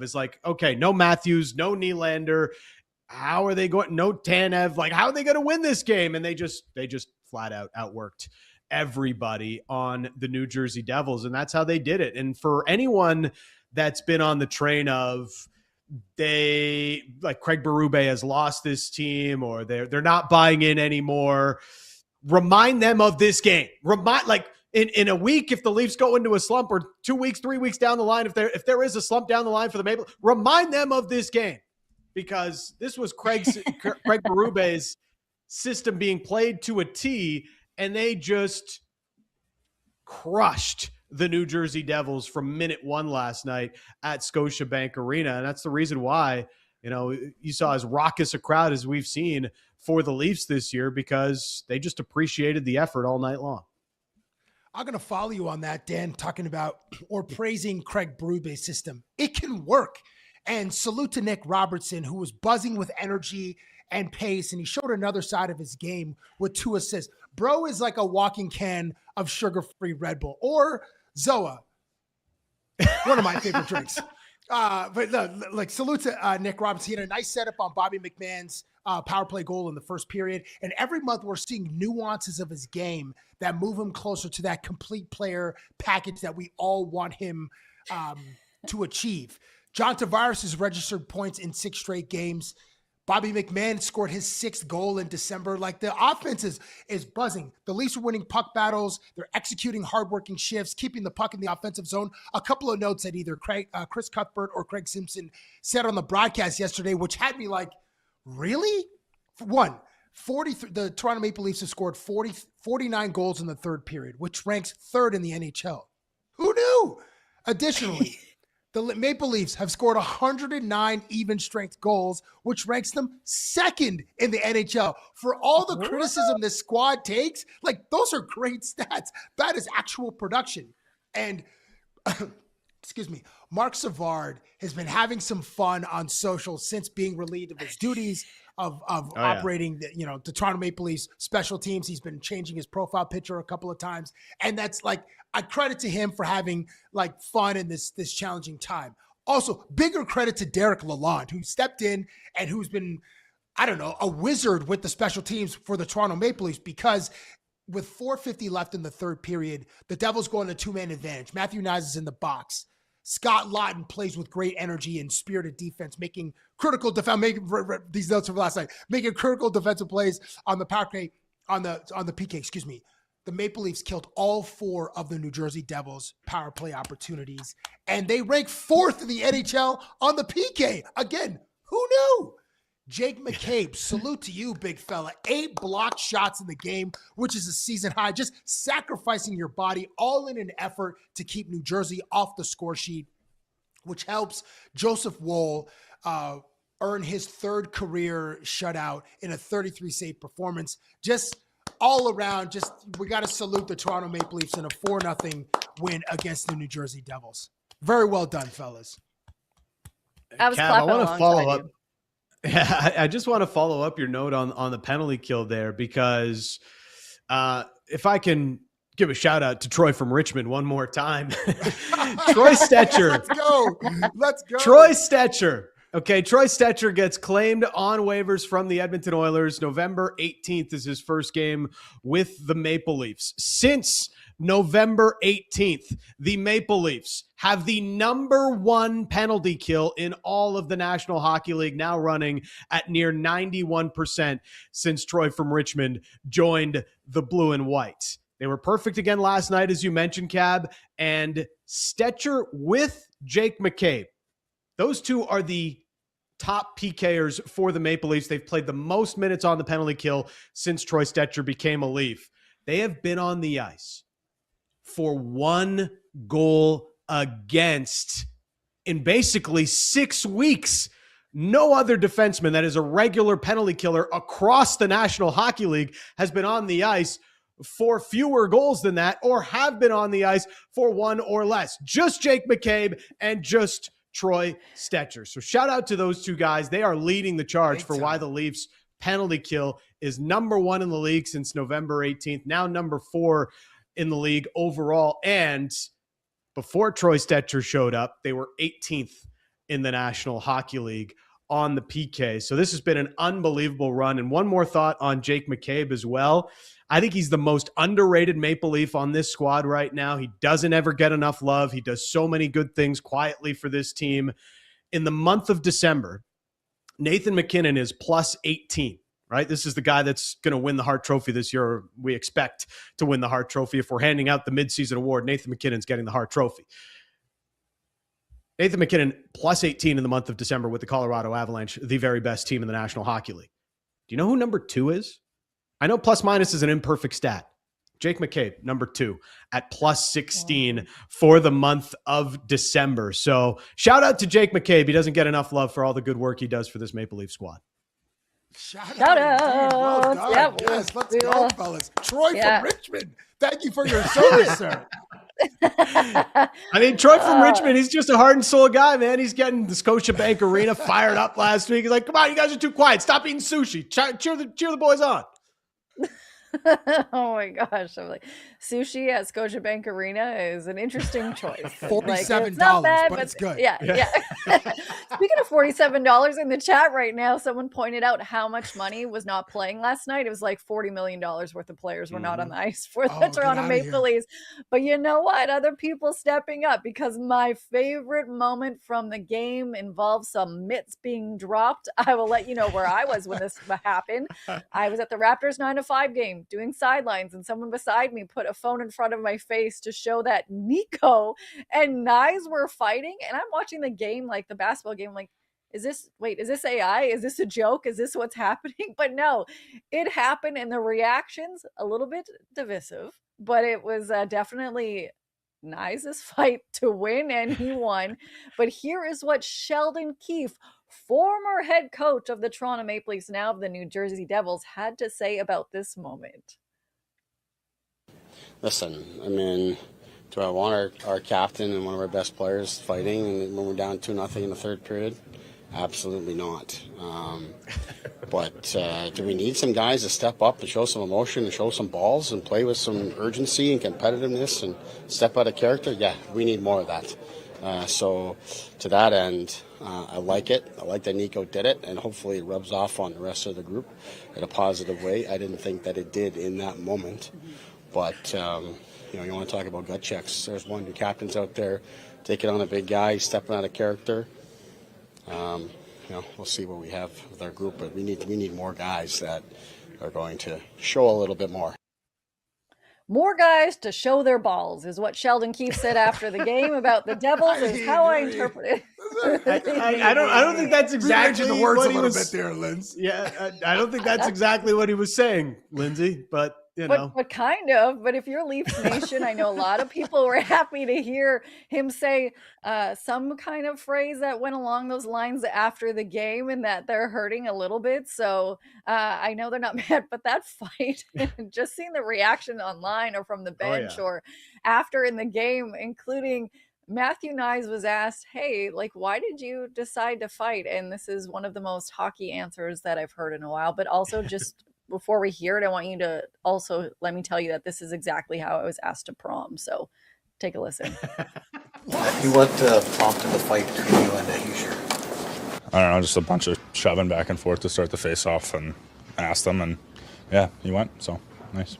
is like, okay, no Matthews, no Nylander. How are they going? No Tanev. Like, how are they going to win this game? And they just flat out outworked everybody on the New Jersey Devils. And that's how they did it. And for anyone that's been on the train of they like Craig Berube has lost this team or they're not buying in anymore, remind them of this game. In a week, if the Leafs go into a slump, or 2 weeks, 3 weeks down the line, if there is a slump down the line for the Maple, remind them of this game, because this was Craig Berube's system being played to a T, and they just crushed the New Jersey Devils from minute one last night at Scotiabank Arena. And that's the reason why, you saw as raucous a crowd as we've seen for the Leafs this year, because they just appreciated the effort all night long. I'm going to follow you on that, Dan, talking about or praising Craig Berube's system. It can work. And salute to Nick Robertson, who was buzzing with energy and pace, and he showed another side of his game with 2 assists. Bro is like a walking can of sugar-free Red Bull, or Zoa, one of my favorite drinks. But salute to Nick Robertson. He had a nice setup on Bobby McMahon's power play goal in the first period. And every month we're seeing nuances of his game that move him closer to that complete player package that we all want him to achieve. John Tavares has registered points in 6 straight games. Bobby McMahon scored his 6th goal in December. Like, the offense is buzzing. The Leafs are winning puck battles. They're executing hardworking shifts, keeping the puck in the offensive zone. A couple of notes that either Chris Cuthbert or Craig Simpson said on the broadcast yesterday, which had me like, really? One, the Toronto Maple Leafs have scored 49 goals in the third period, which ranks 3rd in the NHL. Who knew? Additionally, the Maple Leafs have scored 109 even-strength goals, which ranks them 2nd in the NHL. For all the criticism this squad takes, like, those are great stats. That is actual production. And, excuse me, Mark Savard has been having some fun on social since being relieved of his duties of operating the Toronto Maple Leafs special teams. He's been changing his profile picture a couple of times. And that's like, I credit to him for having like fun in this challenging time. Also, bigger credit to Derek Lalonde, who stepped in and who's been, a wizard with the special teams for the Toronto Maple Leafs, because with 4:50 left in the third period, the Devils go on a 2-man advantage. Matthew Knies is in the box. Scott Lawton plays with great energy and spirited defense, making critical these notes from last night, making critical defensive plays on the power play, on the PK, excuse me. The Maple Leafs killed all 4 of the New Jersey Devils' power play opportunities, and they rank 4th in the NHL on the PK. Again, who knew? Jake McCabe, salute to you, big fella. 8 blocked shots in the game, which is a season high. Just sacrificing your body, all in an effort to keep New Jersey off the score sheet, which helps Joseph Woll earn his 3rd career shutout in a 33-save performance. Just all around, we got to salute the Toronto Maple Leafs in a 4-0 win against the New Jersey Devils. Very well done, fellas. I was Cav, clapping I want to follow up. you. Yeah, I just want to follow up your note on the penalty kill there, because if I can give a shout out to Troy from Richmond one more time. Troy Stetcher. Let's go. Troy Stetcher. Okay, Troy Stetcher gets claimed on waivers from the Edmonton Oilers. November 18th is his first game with the Maple Leafs. Since November 18th, the Maple Leafs have the number 1 penalty kill in all of the National Hockey League, now running at near 91% since Troy from Richmond joined the Blue and White. They were perfect again last night, as you mentioned, Cab, and Stetcher with Jake McCabe. Those 2 are the top PKers for the Maple Leafs. They've played the most minutes on the penalty kill since Troy Stetcher became a Leaf. They have been on the ice for 1 goal against in basically 6 weeks. No other defenseman that is a regular penalty killer across the National Hockey League has been on the ice for fewer goals than that, or have been on the ice for 1 or less. Just Jake McCabe and just Troy Stetcher. So shout out to those 2 guys. They are leading the charge for why the Leafs penalty kill is number 1 in the league since November 18th, now number 4 in the league overall. And before Troy Stetcher showed up, they were 18th in the National Hockey League on the PK. So this has been an unbelievable run. And one more thought on Jake McCabe as well. I think he's the most underrated Maple Leaf on this squad right now. He doesn't ever get enough love. He does so many good things quietly for this team. In the month of December, Nathan MacKinnon is plus 18, right? This is the guy that's going to win the Hart Trophy this year. Or we expect to win the Hart Trophy. If we're handing out the midseason award, Nathan MacKinnon's getting the Hart Trophy. Nathan MacKinnon plus 18 in the month of December with the Colorado Avalanche, the very best team in the National Hockey League. Do you know who number 2 is? I know plus minus is an imperfect stat. Jake McCabe, number 2 at plus 16 for the month of December. So shout out to Jake McCabe. He doesn't get enough love for all the good work he does for this Maple Leaf squad. Shout out. Well done. Yep. Yes, let's go, fellas. Troy from Richmond. Thank you for your service, sir. I mean, Troy from Richmond, he's just a heart and soul guy, man. He's getting the Scotiabank Arena fired up last week. He's like, come on, you guys are too quiet. Stop eating sushi. Cheer the boys on. Oh my gosh. I'm like, sushi at Scotiabank Arena is an interesting choice. $47, it's not bad, but it's good. Yeah. Speaking of $47 in the chat right now, someone pointed out how much money was not playing last night. It was like $40 million worth of players were not on the ice for the Toronto Maple Leafs. But you know what? Other people stepping up, because my favorite moment from the game involves some mitts being dropped. I will let you know where I was when this happened. I was at the Raptors 9-5 game doing sidelines, and someone beside me put a phone in front of my face to show that Nico and Nyes were fighting, and I'm watching the game, like the basketball game, like, is this AI? Is this a joke? Is this what's happening? But no, it happened, and the reactions a little bit divisive, but it was definitely Nyes' fight to win, and he won. But here is what Sheldon Keefe, former head coach of the Toronto Maple Leafs, now of the New Jersey Devils, had to say about this moment. Listen, I mean, do I want our captain and one of our best players fighting and when we're down 2-0 in the third period? Absolutely not. But do we need some guys to step up and show some emotion and show some balls and play with some urgency and competitiveness and step out of character? Yeah, we need more of that. So to that end, I like it. I like that Nico did it, and hopefully it rubs off on the rest of the group in a positive way. I didn't think that it did in that moment. But, you want to talk about gut checks. There's one of the captains out there taking on a big guy, stepping out of character. We'll see what we have with our group, but we need more guys that are going to show a little bit more. More guys to show their balls is what Sheldon Keefe said after the game about the Devils, is how I interpret it. I don't think that's exactly the words what a he little was. bit there, Linz. Yeah, I don't think that's exactly what he was saying, Lindsay. But But kind of. But if you're Leafs Nation, I know a lot of people were happy to hear him say some kind of phrase that went along those lines after the game, and that they're hurting a little bit. So I know they're not mad, but that fight, just seeing the reaction online or from the bench or after in the game, including Matthew Nyes was asked, hey, like, why did you decide to fight? And this is one of the most hockey answers that I've heard in a while, but also just before we hear it, I want you to also let me tell you that this is exactly how I was asked to prom. So take a listen. What prompted the fight between you and Hischier? I don't know, just a bunch of shoving back and forth to start the face off, and asked them, and he went. So nice.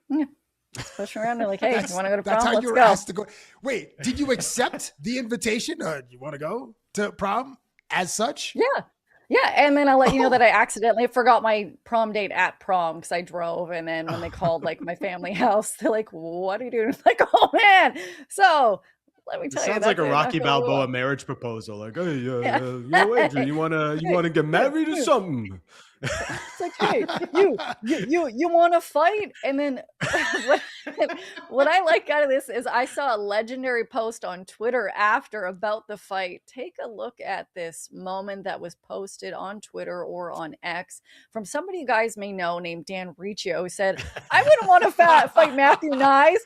Yeah. Just pushing around. They're like, hey, you want to go to prom? That's how Let's you were go. asked to go. Wait, did you accept the invitation? You want to go to prom as such? Yeah. Yeah, and then I'll let you know that I accidentally forgot my prom date at prom because I drove, and then when they called like my family house, they're like, what are you doing? It's like, oh man. So let me tell you. Sounds like a Rocky Balboa marriage proposal. Like, hey, Adrian, you wanna get married or something? It's like, hey, you want to fight? And then what I like out of this is I saw a legendary post on Twitter after about the fight. Take a look at this moment that was posted on Twitter or on X from somebody you guys may know named Dan Riccio, who said, I wouldn't want to fight Matthew Nyes.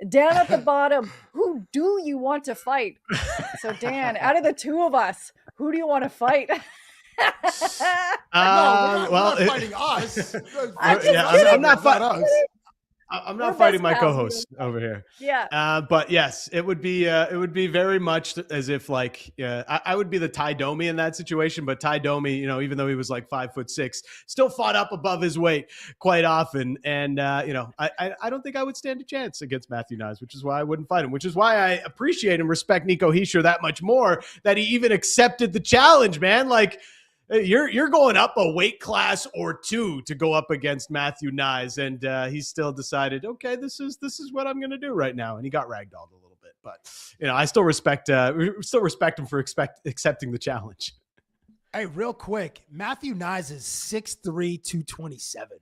Down at the bottom, who do you want to fight? So Dan, out of the two of us, who do you want to fight? No, we're not fighting us. I'm not fighting us. I'm We're not fighting best my pals. co-host over here. Yeah. But yes, it would be very much as if like I would be the Ty Domi in that situation. But Ty Domi, even though he was like 5'6", still fought up above his weight quite often. And I don't think I would stand a chance against Matthew Nyes, which is why I wouldn't fight him. Which is why I appreciate and respect Nico Hischier that much more, that he even accepted the challenge, man. Like, you're going up a weight class or two to go up against Matthew Nyes, and he still decided, okay, this is what I'm going to do right now, and he got ragdolled a little bit, but I still respect him for accepting the challenge. Hey, real quick, Matthew Nyes is 6'3", 227.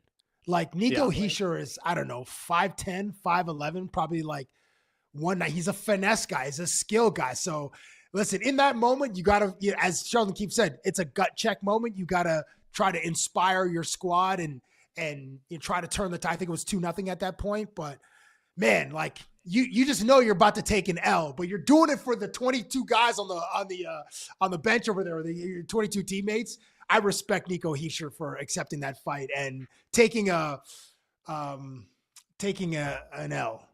Like Nico Hischier is, I don't know, 5'10", 5'11", probably like one night. He's a finesse guy, he's a skill guy, so. Listen, in that moment, you got to, as Sheldon Keefe said, it's a gut check moment. You got to try to inspire your squad and you try to turn the tide. I think it was 2-0 at that point. But, man, like, you just know you're about to take an L, but you're doing it for the 22 guys on the bench over there, your 22 teammates. I respect Nico Hischier for accepting that fight and taking an L.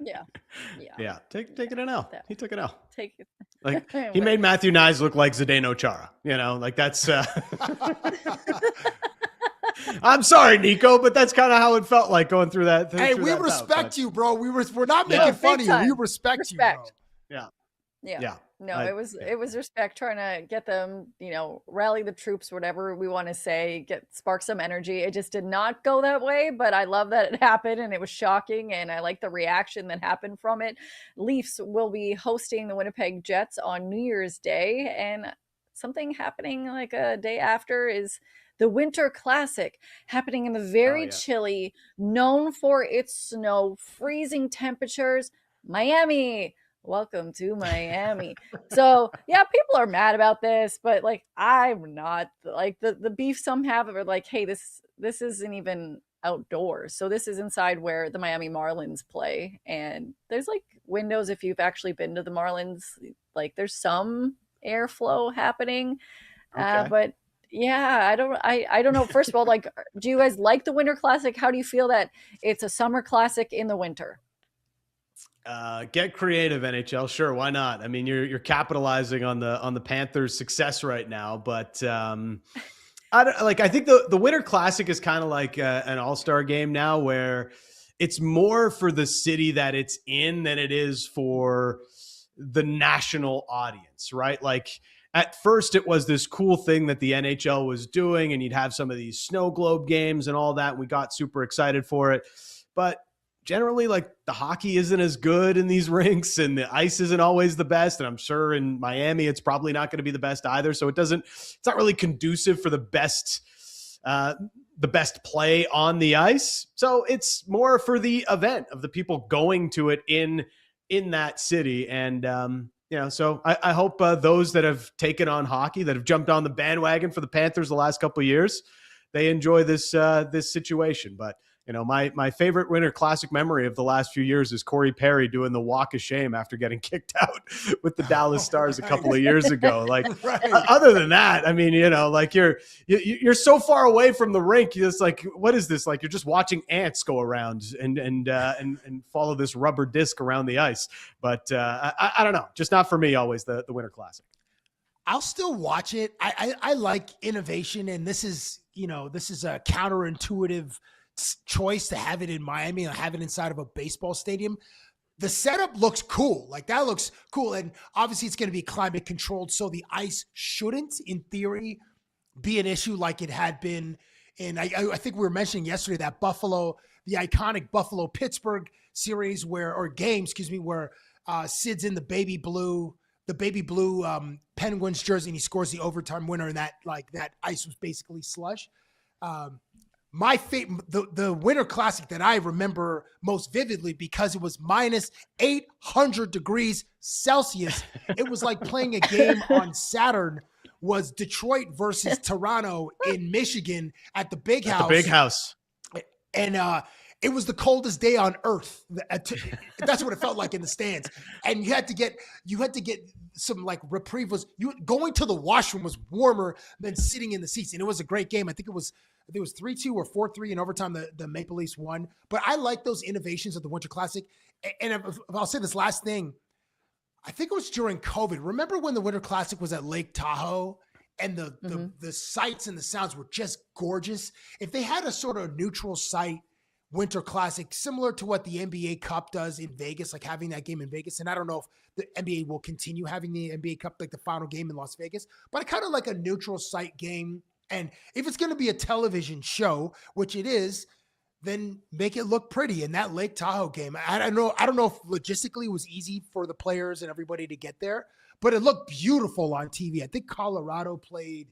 Yeah. Taking an L. He took an L. Take it. Like he made Matthew Nyes look like Zdeno Chara. Like that's. I'm sorry, Nico, but that's kind of how it felt like going through that. Hey, we respect you, bro. We're not making fun of you. We respect you, bro. Yeah. No, it was respect, trying to get them, rally the troops, whatever we want to say, spark some energy. It just did not go that way, but I love that it happened and it was shocking, and I like the reaction that happened from it. Leafs will be hosting the Winnipeg Jets on New Year's Day, and something happening like a day after is the Winter Classic, happening in the very chilly, known for its snow, freezing temperatures, Miami. Welcome to Miami. So yeah, people are mad about this, but like I'm not. Like the beef some have are like, hey, this isn't even outdoors. So this is inside where the Miami Marlins play, and there's like windows. If you've actually been to the Marlins, like there's some airflow happening, but yeah, I don't know. First of all, like, do you guys like the Winter Classic? How do you feel that it's a summer classic in the winter? Get creative, NHL. Sure, why not? I mean, you're capitalizing on the Panthers' success right now, but I think the Winter Classic is kind of like an all-star game now, where it's more for the city that it's in than it is for the national audience, right? Like at first, it was this cool thing that the NHL was doing, and you'd have some of these snow globe games and all that. And we got super excited for it, but generally, like the hockey isn't as good in these rinks, and the ice isn't always the best. And I'm sure in Miami, it's probably not going to be the best either. So it's not really conducive for the best play on the ice. So it's more for the event of the people going to it in that city. And, so I hope those that have taken on hockey, that have jumped on the bandwagon for the Panthers the last couple of years, they enjoy this situation. But my favorite Winter Classic memory of the last few years is Corey Perry doing the walk of shame after getting kicked out with the Dallas Stars a couple of years ago. Like, other than that, I mean, like you're so far away from the rink. You're just like, what is this? Like, you're just watching ants go around and follow this rubber disc around the ice. But I don't know, just not for me. Always the Winter Classic. I'll still watch it. I like innovation, and this is a counterintuitive choice to have it in Miami and have it inside of a baseball stadium. The setup looks cool. Like, that looks cool. And obviously it's going to be climate controlled, so the ice shouldn't, in theory, be an issue like it had been. And I think we were mentioning yesterday that the iconic Buffalo-Pittsburgh series where Sid's in the baby blue Penguins jersey, and he scores the overtime winner, and that ice was basically slush. My favorite, the Winter Classic that I remember most vividly, because it was minus 800 degrees Celsius. It was like playing a game on Saturn, was Detroit versus Toronto in Michigan at the Big House. The Big House. And it was the coldest day on earth. That's what it felt like in the stands. And you had to get some like reprieve. Going to the washroom was warmer than sitting in the seats. And it was a great game. I think it was 3-2 or 4-3 in overtime. The Maple Leafs won. But I like those innovations of the Winter Classic. And if I'll say this last thing, I think it was during COVID. Remember when the Winter Classic was at Lake Tahoe and the sights and the sounds were just gorgeous? If they had a sort of neutral site Winter Classic, similar to what the NBA Cup does in Vegas, like having that game in Vegas. And I don't know if the NBA will continue having the NBA Cup, like the final game in Las Vegas, but I kind of like a neutral site game. And if it's going to be a television show, which it is, then make it look pretty. And that Lake Tahoe game, I don't know if logistically it was easy for the players and everybody to get there, but it looked beautiful on TV. I think Colorado played.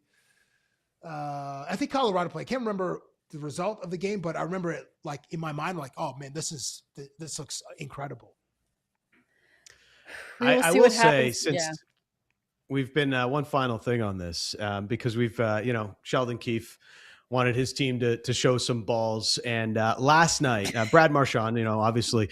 I can't remember the result of the game, but I remember it like in my mind, like, oh man, this looks incredible. I will say, since we've been one final thing on this, because we've, Sheldon Keefe wanted his team to show some balls. And last night, Brad Marchand, obviously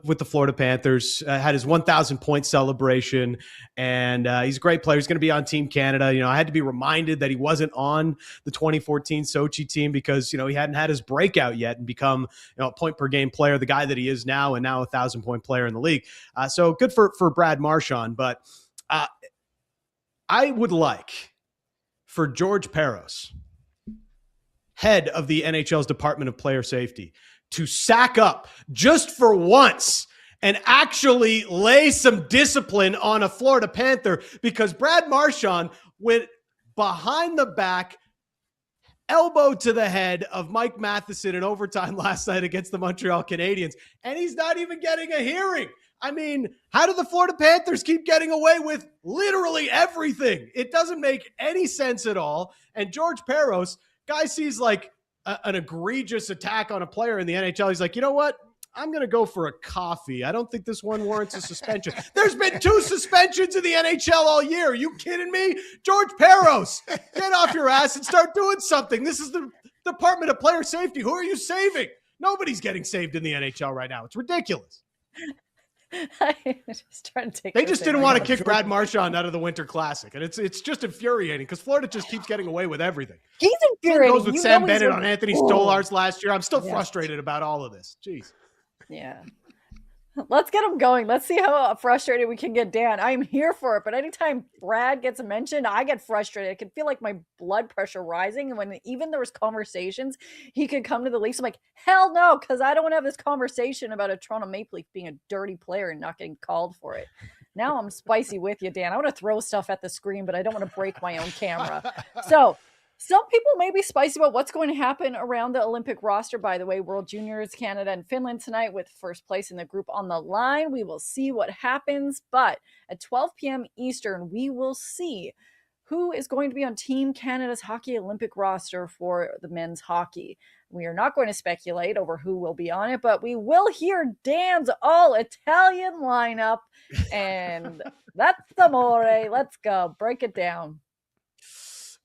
with the Florida Panthers, had his 1,000 point celebration. And he's a great player. He's going to be on Team Canada. I had to be reminded that he wasn't on the 2014 Sochi team because, he hadn't had his breakout yet and become, a point per game player, the guy that he is now, and now 1,000 point player in the league. So good for Brad Marchand. But I would like for George Peros, head of the NHL's Department of Player Safety, to sack up just for once and actually lay some discipline on a Florida Panther, because Brad Marchand went behind the back, elbow to the head of Mike Matheson in overtime last night against the Montreal Canadiens, and he's not even getting a hearing. I mean, how do the Florida Panthers keep getting away with literally everything? It doesn't make any sense at all. And George Peros, guy sees like an egregious attack on a player in the NHL. He's like, you know what? I'm going to go for a coffee. I don't think this one warrants a suspension. There's been 2 suspensions in the NHL all year. Are you kidding me? George Peros, get off your ass and start doing something. This is the Department of Player Safety. Who are you saving? Nobody's getting saved in the NHL right now. It's ridiculous. They just didn't want to kick Brad Marchand out of the Winter Classic, and it's just infuriating because Florida just keeps getting away with everything. He's infuriating. Goes with Sam Bennett on Anthony Stolarz last year. I'm still frustrated about all of this. Jeez. Yeah. Let's get him going. Let's see how frustrated we can get Dan. I'm here for it, but anytime Brad gets mentioned, I get frustrated. I can feel like my blood pressure rising. And when even there was conversations, he could come to the Leafs. I'm like, hell no, because I don't want to have this conversation about a Toronto Maple Leaf being a dirty player and not getting called for it. Now I'm spicy with you, Dan. I want to throw stuff at the screen, but I don't want to break my own camera. So some people may be spicy about what's going to happen around the Olympic roster. By the way, World Juniors, Canada and Finland tonight with first place in the group on the line. We will see what happens. But at 12 p.m. Eastern, we will see who is going to be on Team Canada's hockey Olympic roster for the men's hockey. We are not going to speculate over who will be on it, but we will hear Dan's all-Italian lineup. And that's amore. Let's go. Break it down.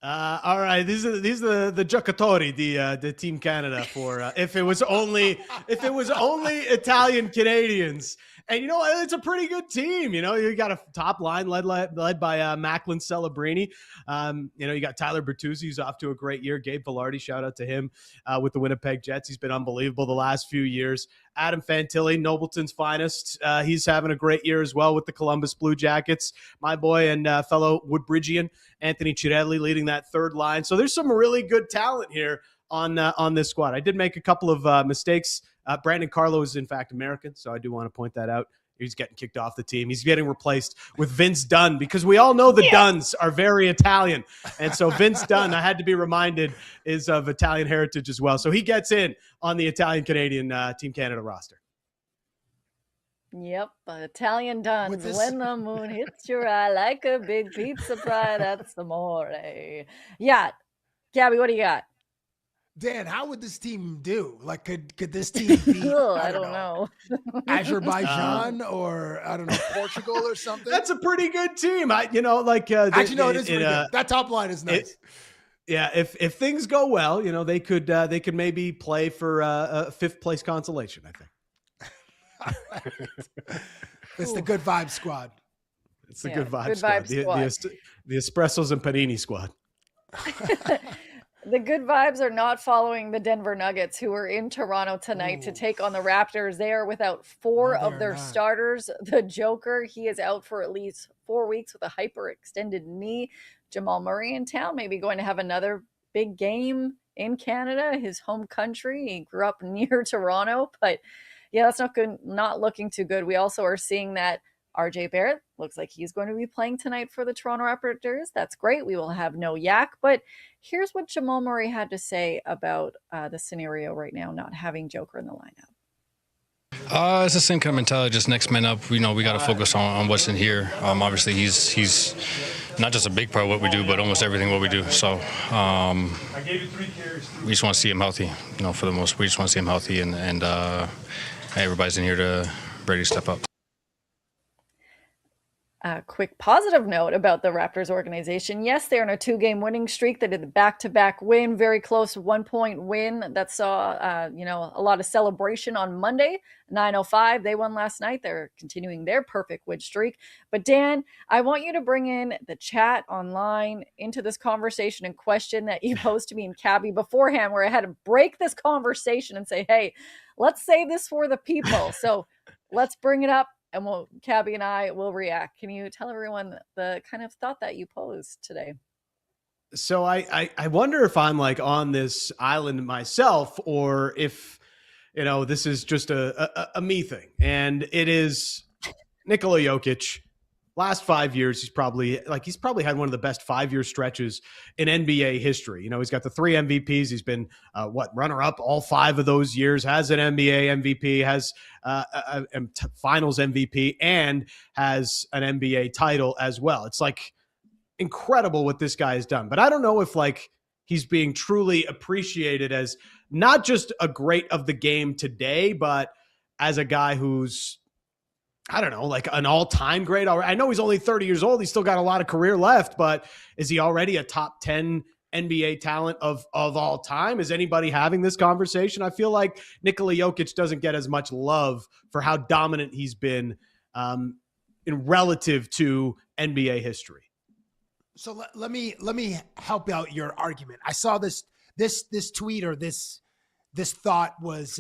All right, these are the giocatori, the Team Canada for if it was only Italian Canadians. And it's a pretty good team. You got a top line led by Macklin Celebrini. You got Tyler Bertuzzi, who's off to a great year. Gabe Velarde, shout out to him with the Winnipeg Jets. He's been unbelievable the last few years. Adam Fantilli, Nobleton's finest. He's having a great year as well with the Columbus Blue Jackets. My boy and fellow Woodbridgian, Anthony Cirelli, leading that third line. So there's some really good talent here on this squad. I did make a couple of mistakes. Brandon Carlo is, in fact, American, so I do want to point that out. He's getting kicked off the team. He's getting replaced with Vince Dunn because we all know the Dunns are very Italian. And so Vince Dunn, I had to be reminded, is of Italian heritage as well. So he gets in on the Italian-Canadian Team Canada roster. Yep, Italian Dunn. When the moon hits your eye like a big pizza pie, that's amore. Yeah. Cabbie, what do you got? Dan, how would this team do? Like, could this team be? I don't know. Azerbaijan or I don't know, Portugal or something? That's a pretty good team. Actually, no, it is pretty good. That top line is nice. Yeah, if things go well, they could maybe play for a fifth place consolation, I think. It's the good vibe squad. It's the good vibe squad. The espressos and panini squad. The good vibes are not following the Denver Nuggets, who are in Toronto tonight to take on the Raptors. They are without four of their starters. The Joker, he is out for at least 4 weeks with a hyperextended knee. Jamal Murray in town, maybe going to have another big game in Canada, his home country. He grew up near Toronto, but yeah, that's not good. Not looking too good. We also are seeing that RJ Barrett looks like he's going to be playing tonight for the Toronto Raptors. That's great. We will have no Yak, but here's what Jamal Murray had to say about the scenario right now, not having Joker in the lineup. It's the same kind of mentality, just next man up. We got to focus on what's in here. Obviously, he's not just a big part of what we do, but almost everything what we do. So we just want to see him healthy. For the most, we just want to see him healthy, and everybody's in here to ready to step up. A quick positive note about the Raptors organization. Yes, they're on a 2-game winning streak. They did the back-to-back win, very close 1-point win that saw, a lot of celebration on Monday. 9:05, they won last night. They're continuing their perfect win streak. But Dan, I want you to bring in the chat online into this conversation and question that you posed to me and Cabbie beforehand, where I had to break this conversation and say, hey, let's save this for the people. So let's bring it up. And Cabbie and I will react. Can you tell everyone the kind of thought that you posed today? So I wonder if I'm like on this island myself, or if, this is just a me thing. And it is Nikola Jokic. Last 5 years, he's probably had one of the best 5-year stretches in NBA history. He's got the 3 MVPs. He's been runner-up all 5 of those years. Has an NBA MVP, has a Finals MVP, and has an NBA title as well. It's like incredible what this guy has done. But I don't know if he's being truly appreciated as not just a great of the game today, but as a guy who's, I don't know, like an all-time great. I know he's only 30 years old. He's still got a lot of career left, but is he already a top 10 NBA talent of all time? Is anybody having this conversation? I feel like Nikola Jokic doesn't get as much love for how dominant he's been in relative to NBA history. So let me help out your argument. I saw this tweet, or this thought was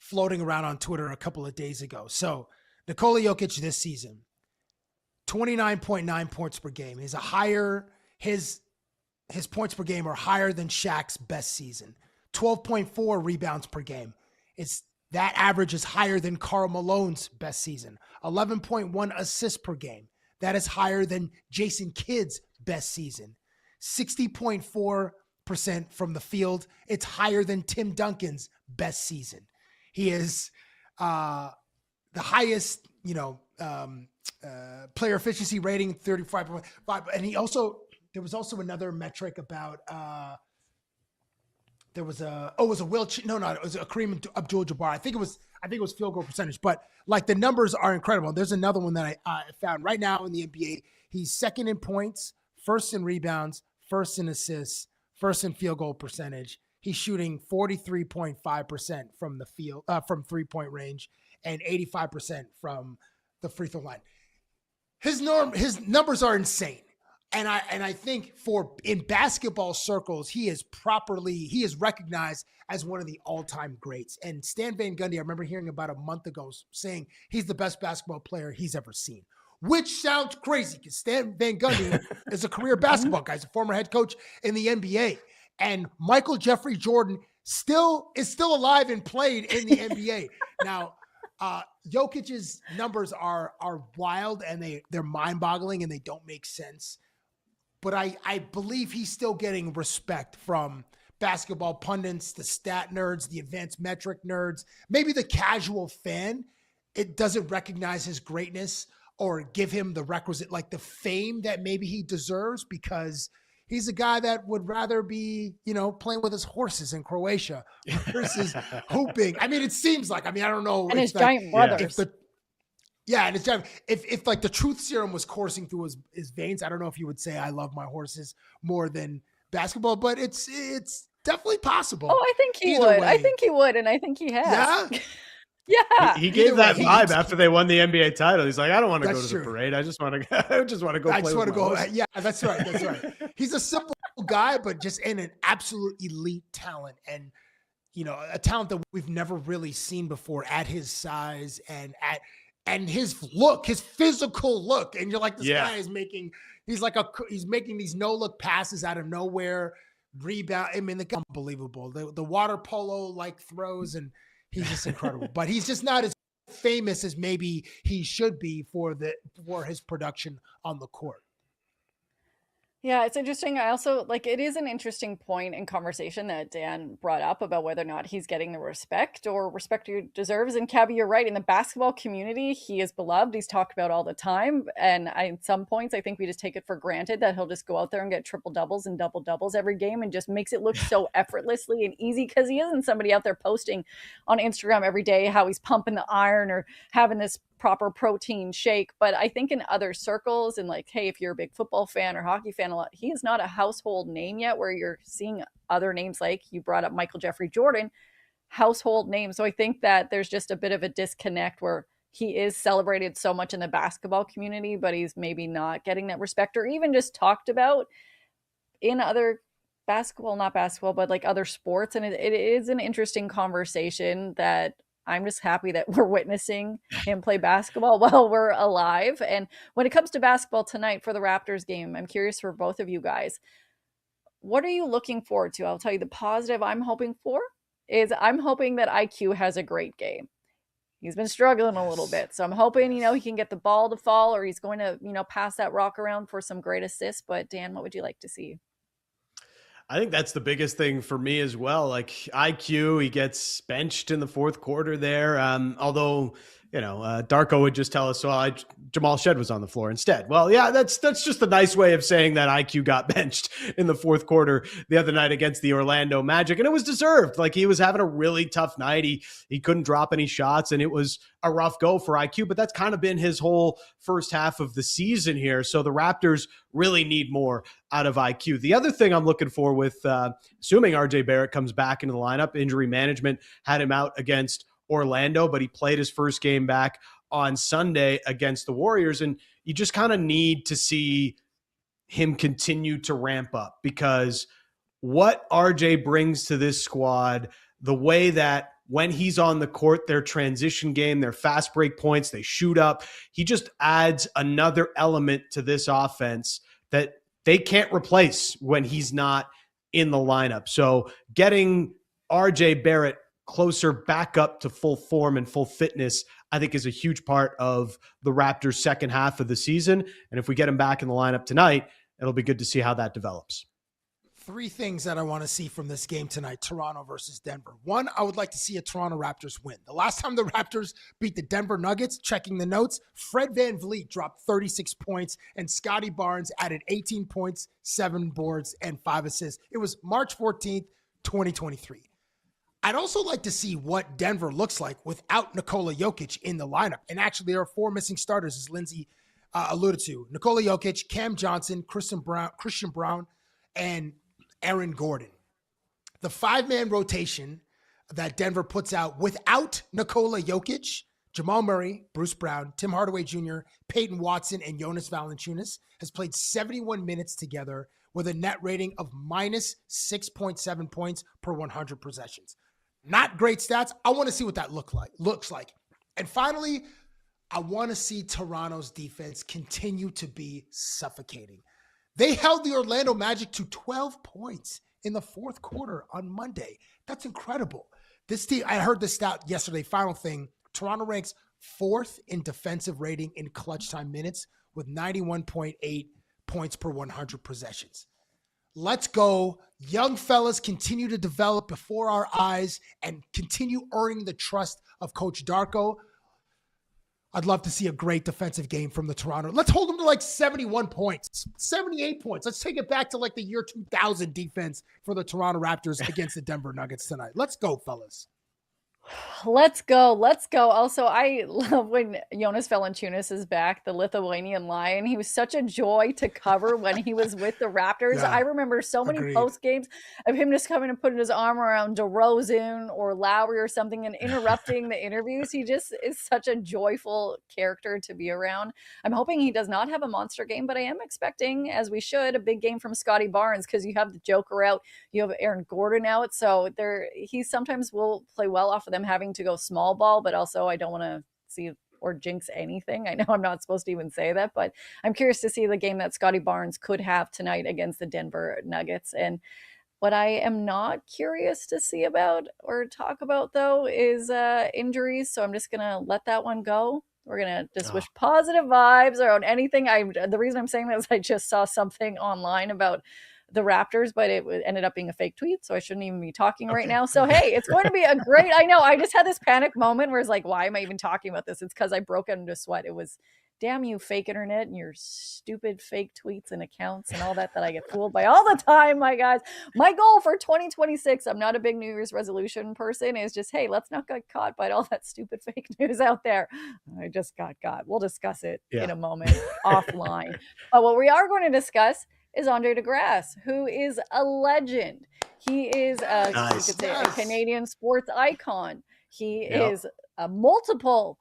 floating around on Twitter a couple of days ago. So Nikola Jokic this season, 29.9 points per game. His points per game are higher than Shaq's best season. 12.4 rebounds per game. That average is higher than Karl Malone's best season. 11.1 assists per game. That is higher than Jason Kidd's best season. 60.4% from the field. It's higher than Tim Duncan's best season. He is the highest, player efficiency rating, 35.5. And there was also another metric about, it was a Kareem Abdul-Jabbar. I think it was field goal percentage, but the numbers are incredible. There's another one that I found right now in the NBA. He's second in points, first in rebounds, first in assists, first in field goal percentage. He's shooting 43.5% from the field, from 3-point range, and 85% from the free throw line. His numbers are insane. And I think in basketball circles, he is recognized as one of the all-time greats. And Stan Van Gundy, I remember hearing about a month ago saying he's the best basketball player he's ever seen, which sounds crazy because Stan Van Gundy is a career basketball guy. He's a former head coach in the NBA. And Michael Jeffrey Jordan is still alive and played in the NBA. Now, Jokic's numbers are wild, and they're mind-boggling, and they don't make sense. But I believe he's still getting respect from basketball pundits, the stat nerds, the advanced metric nerds, maybe the casual fan. It doesn't recognize his greatness or give him the requisite, the fame that maybe he deserves, because he's a guy that would rather be, playing with his horses in Croatia versus hooping. I mean, it seems like, I don't know. And his giant brothers. And it's if the truth serum was coursing through his veins, I don't know if you would say I love my horses more than basketball, but it's definitely possible. Oh, I think he Either would. way. I think he would, and I think he has. Yeah. Yeah. He gave that way, vibe after they won the NBA title. He's like, I don't want to go That's to the true. parade. I just want to. I just want to go. I play just with want to my go. host." Yeah, that's right. That's right. He's a simple guy, but just in an absolute elite talent, and a talent that we've never really seen before at his size and his look, his physical look. And you're like, this guy is making. He's making these no look passes out of nowhere, rebound. I mean, the guy unbelievable. The water polo like throws, and he's just incredible. But he's just not as famous as maybe he should be for his production on the court. Yeah, it's interesting. I also it is an interesting point in conversation that Dan brought up about whether or not he's getting the respect he deserves. And Cabbie, you're right. In the basketball community, he is beloved. He's talked about all the time. And at some points, I think we just take it for granted that he'll just go out there and get triple doubles and double doubles every game and just makes it look so effortlessly and easy because he isn't somebody out there posting on Instagram every day how he's pumping the iron or having this proper protein shake. But I think in other circles and hey, if you're a big football fan or hockey fan, he is not a household name yet where you're seeing other names like you brought up Michael Jeffrey Jordan, household names. So I think that there's just a bit of a disconnect where he is celebrated so much in the basketball community, but he's maybe not getting that respect or even just talked about in other not basketball, but other sports. And it is an interesting conversation that I'm just happy that we're witnessing him play basketball while we're alive. And when it comes to basketball tonight for the Raptors game, I'm curious for both of you guys. What are you looking forward to? I'll tell you the positive I'm hoping for is I'm hoping that IQ has a great game. He's been struggling a little bit. So I'm hoping, he can get the ball to fall or he's going to, pass that rock around for some great assists. But Dan, what would you like to see? I think that's the biggest thing for me as well. IQ, he gets benched in the fourth quarter there. Although, Darko would just tell us, Jamal Shed was on the floor instead. Well, yeah, that's just a nice way of saying that IQ got benched in the fourth quarter the other night against the Orlando Magic. And it was deserved. He was having a really tough night. He couldn't drop any shots and it was a rough go for IQ, but that's kind of been his whole first half of the season here. So the Raptors really need more out of IQ. The other thing I'm looking for with, assuming RJ Barrett comes back into the lineup, injury management had him out against Orlando, but he played his first game back on Sunday against the Warriors. And you just kind of need to see him continue to ramp up because what RJ brings to this squad, the way that when he's on the court, their transition game, their fast break points, they shoot up, he just adds another element to this offense that they can't replace when he's not in the lineup. So getting RJ Barrett closer back up to full form and full fitness, I think is a huge part of the Raptors' second half of the season. And if we get him back in the lineup tonight, it'll be good to see how that develops. Three things that I want to see from this game tonight, Toronto versus Denver. One, I would like to see a Toronto Raptors win. The last time the Raptors beat the Denver Nuggets, checking the notes, Fred VanVleet dropped 36 points and Scotty Barnes added 18 points, 7 boards, and 5 assists. It was March 14th, 2023. I'd also like to see what Denver looks like without Nikola Jokic in the lineup. And actually, there are 4 missing starters, as Lindsay alluded to. Nikola Jokic, Cam Johnson, Christian Brown, and Aaron Gordon. The 5-man rotation that Denver puts out without Nikola Jokic, Jamal Murray, Bruce Brown, Tim Hardaway Jr., Peyton Watson, and Jonas Valanciunas has played 71 minutes together with a net rating of minus 6.7 points per 100 possessions. Not great stats. I want to see what that looks like. And finally, I want to see Toronto's defense continue to be suffocating. They held the Orlando Magic to 12 points in the fourth quarter on Monday. That's incredible. This team, I heard this stat yesterday, final thing, Toronto ranks 4th in defensive rating in clutch time minutes with 91.8 points per 100 possessions. Let's go. Young fellas continue to develop before our eyes and continue earning the trust of Coach Darko. I'd love to see a great defensive game from the Toronto. Let's hold them to 71 points, 78 points. Let's take it back to the year 2000 defense for the Toronto Raptors against the Denver Nuggets tonight. Let's go, fellas. Let's go. Let's go. Also, I love when Jonas Valanciunas is back, the Lithuanian Lion. He was such a joy to cover when he was with the Raptors. Yeah, I remember so many agreed. post games of him just coming and putting his arm around DeRozan or Lowry or something and interrupting the interviews. He just is such a joyful character to be around. I'm hoping he does not have a monster game, but I am expecting, as we should, a big game from Scotty Barnes because you have the Joker out, you have Aaron Gordon out, so he sometimes will play well off of them having to go small ball, but also I don't want to see or jinx anything. I know I'm not supposed to even say that, but I'm curious to see the game that Scotty Barnes could have tonight against the Denver Nuggets. And what I am not curious to see about or talk about, though, is injuries. So I'm just going to let that one go. We're going to just wish positive vibes around anything. The reason I'm saying that is I just saw something online about the Raptors, but it ended up being a fake tweet, so I shouldn't even be talking right now. So, hey, it's going to be a great, I know, I just had this panic moment where it's like, why am I even talking about this? It's because I broke out into sweat. It was, damn you, fake internet and your stupid fake tweets and accounts and all that I get fooled by all the time, my guys. My goal for 2026, I'm not a big New Year's resolution person, is just, hey, let's not get caught by all that stupid fake news out there. I just got caught. We'll discuss it in a moment offline. But what we are going to discuss is Andre Grasse, who is a legend. He is you could say a Canadian sports icon. He is a multiple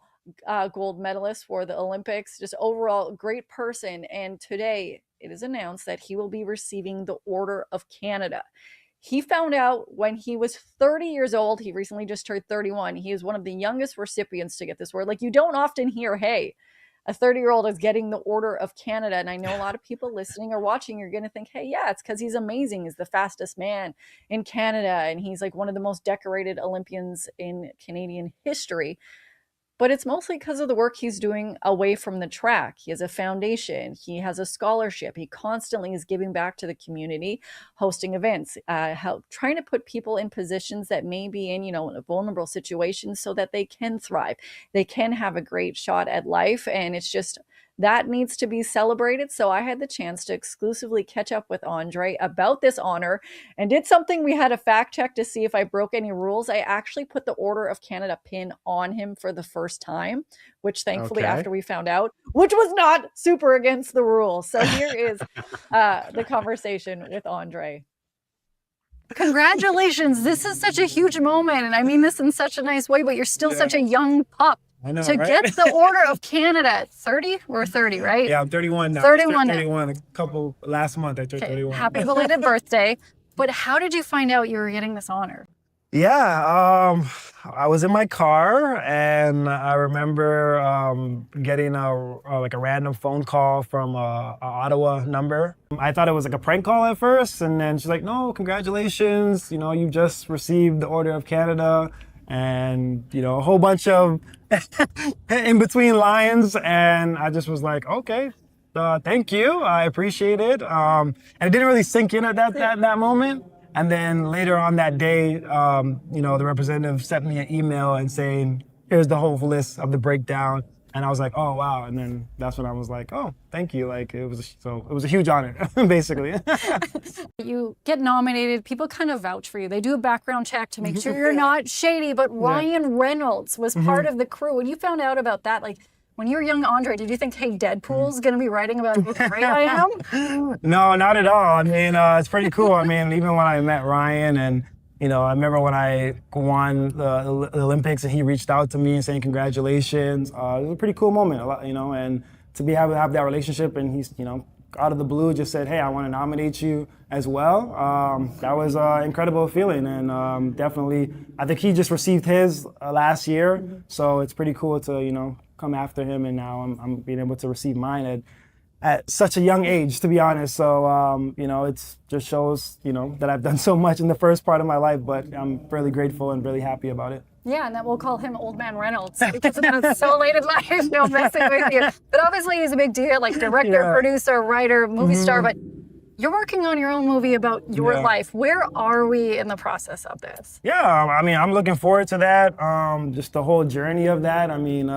gold medalist for the Olympics, just overall great person. And today it is announced that he will be receiving the Order of Canada. He found out when he was 30 years old. He recently just turned 31. He is one of the youngest recipients to get this award. Like, you don't often hear, hey, a 30-year-old is getting the Order of Canada. And I know a lot of people listening or watching are going to think, hey, yeah, it's because he's amazing. He's the fastest man in Canada. And he's like one of the most decorated Olympians in Canadian history. But it's mostly because of the work he's doing away from the track. He has a foundation. He has a scholarship. He constantly is giving back to the community, hosting events, trying to put people in positions that may be in, a vulnerable situation so that they can thrive. They can have a great shot at life. And it's just, that needs to be celebrated. So I had the chance to exclusively catch up with Andre about this honor and did something. We had a fact check to see if I broke any rules. I actually put the Order of Canada pin on him for the first time, which thankfully after we found out, which was not super against the rules. So here is the conversation with Andre. Congratulations. This is such a huge moment. And I mean this in such a nice way, but you're still such a young pup. I know, to right? get the Order of Canada. 30? We're 30, right? Yeah, I'm 31 now. 31 now. 31 last month I turned 31. Happy belated birthday. But how did you find out you were getting this honor? Yeah, I was in my car and I remember getting a random phone call from a Ottawa number. I thought it was like a prank call at first, and then she's like, "No, congratulations! You just received the Order of Canada." And, a whole bunch of in between lines. And I just was like, okay, thank you. I appreciate it. And it didn't really sink in at that moment. And then later on that day, the representative sent me an email and saying, here's the whole list of the breakdown. And I was like, oh, wow. And then that's when I was like, oh, thank you. Like, it was a huge honor, basically. You get nominated. People kind of vouch for you. They do a background check to make sure you're not shady. But Ryan Reynolds was part of the crew. When you found out about that, like, when you were young Andre, did you think, hey, Deadpool's going to be writing about how great I am? No, not at all. I mean, it's pretty cool. I mean, even when I met Ryan and, I remember when I won the Olympics and he reached out to me and saying congratulations. It was a pretty cool moment, and to be able to have that relationship, and he's, out of the blue just said, hey, I want to nominate you as well. That was an incredible feeling, and definitely, I think he just received his last year, so it's pretty cool to, come after him, and now I'm being able to receive mine at such a young age, to be honest. So, it just shows, that I've done so much in the first part of my life, but I'm really grateful and really happy about it. Yeah, and then we'll call him Old Man Reynolds because it's so late in life, no messing with you. But obviously he's a big deal, like director, producer, writer, movie star, but you're working on your own movie about your life. Where are we in the process of this? Yeah, I mean, I'm looking forward to that. Just the whole journey of that. I mean,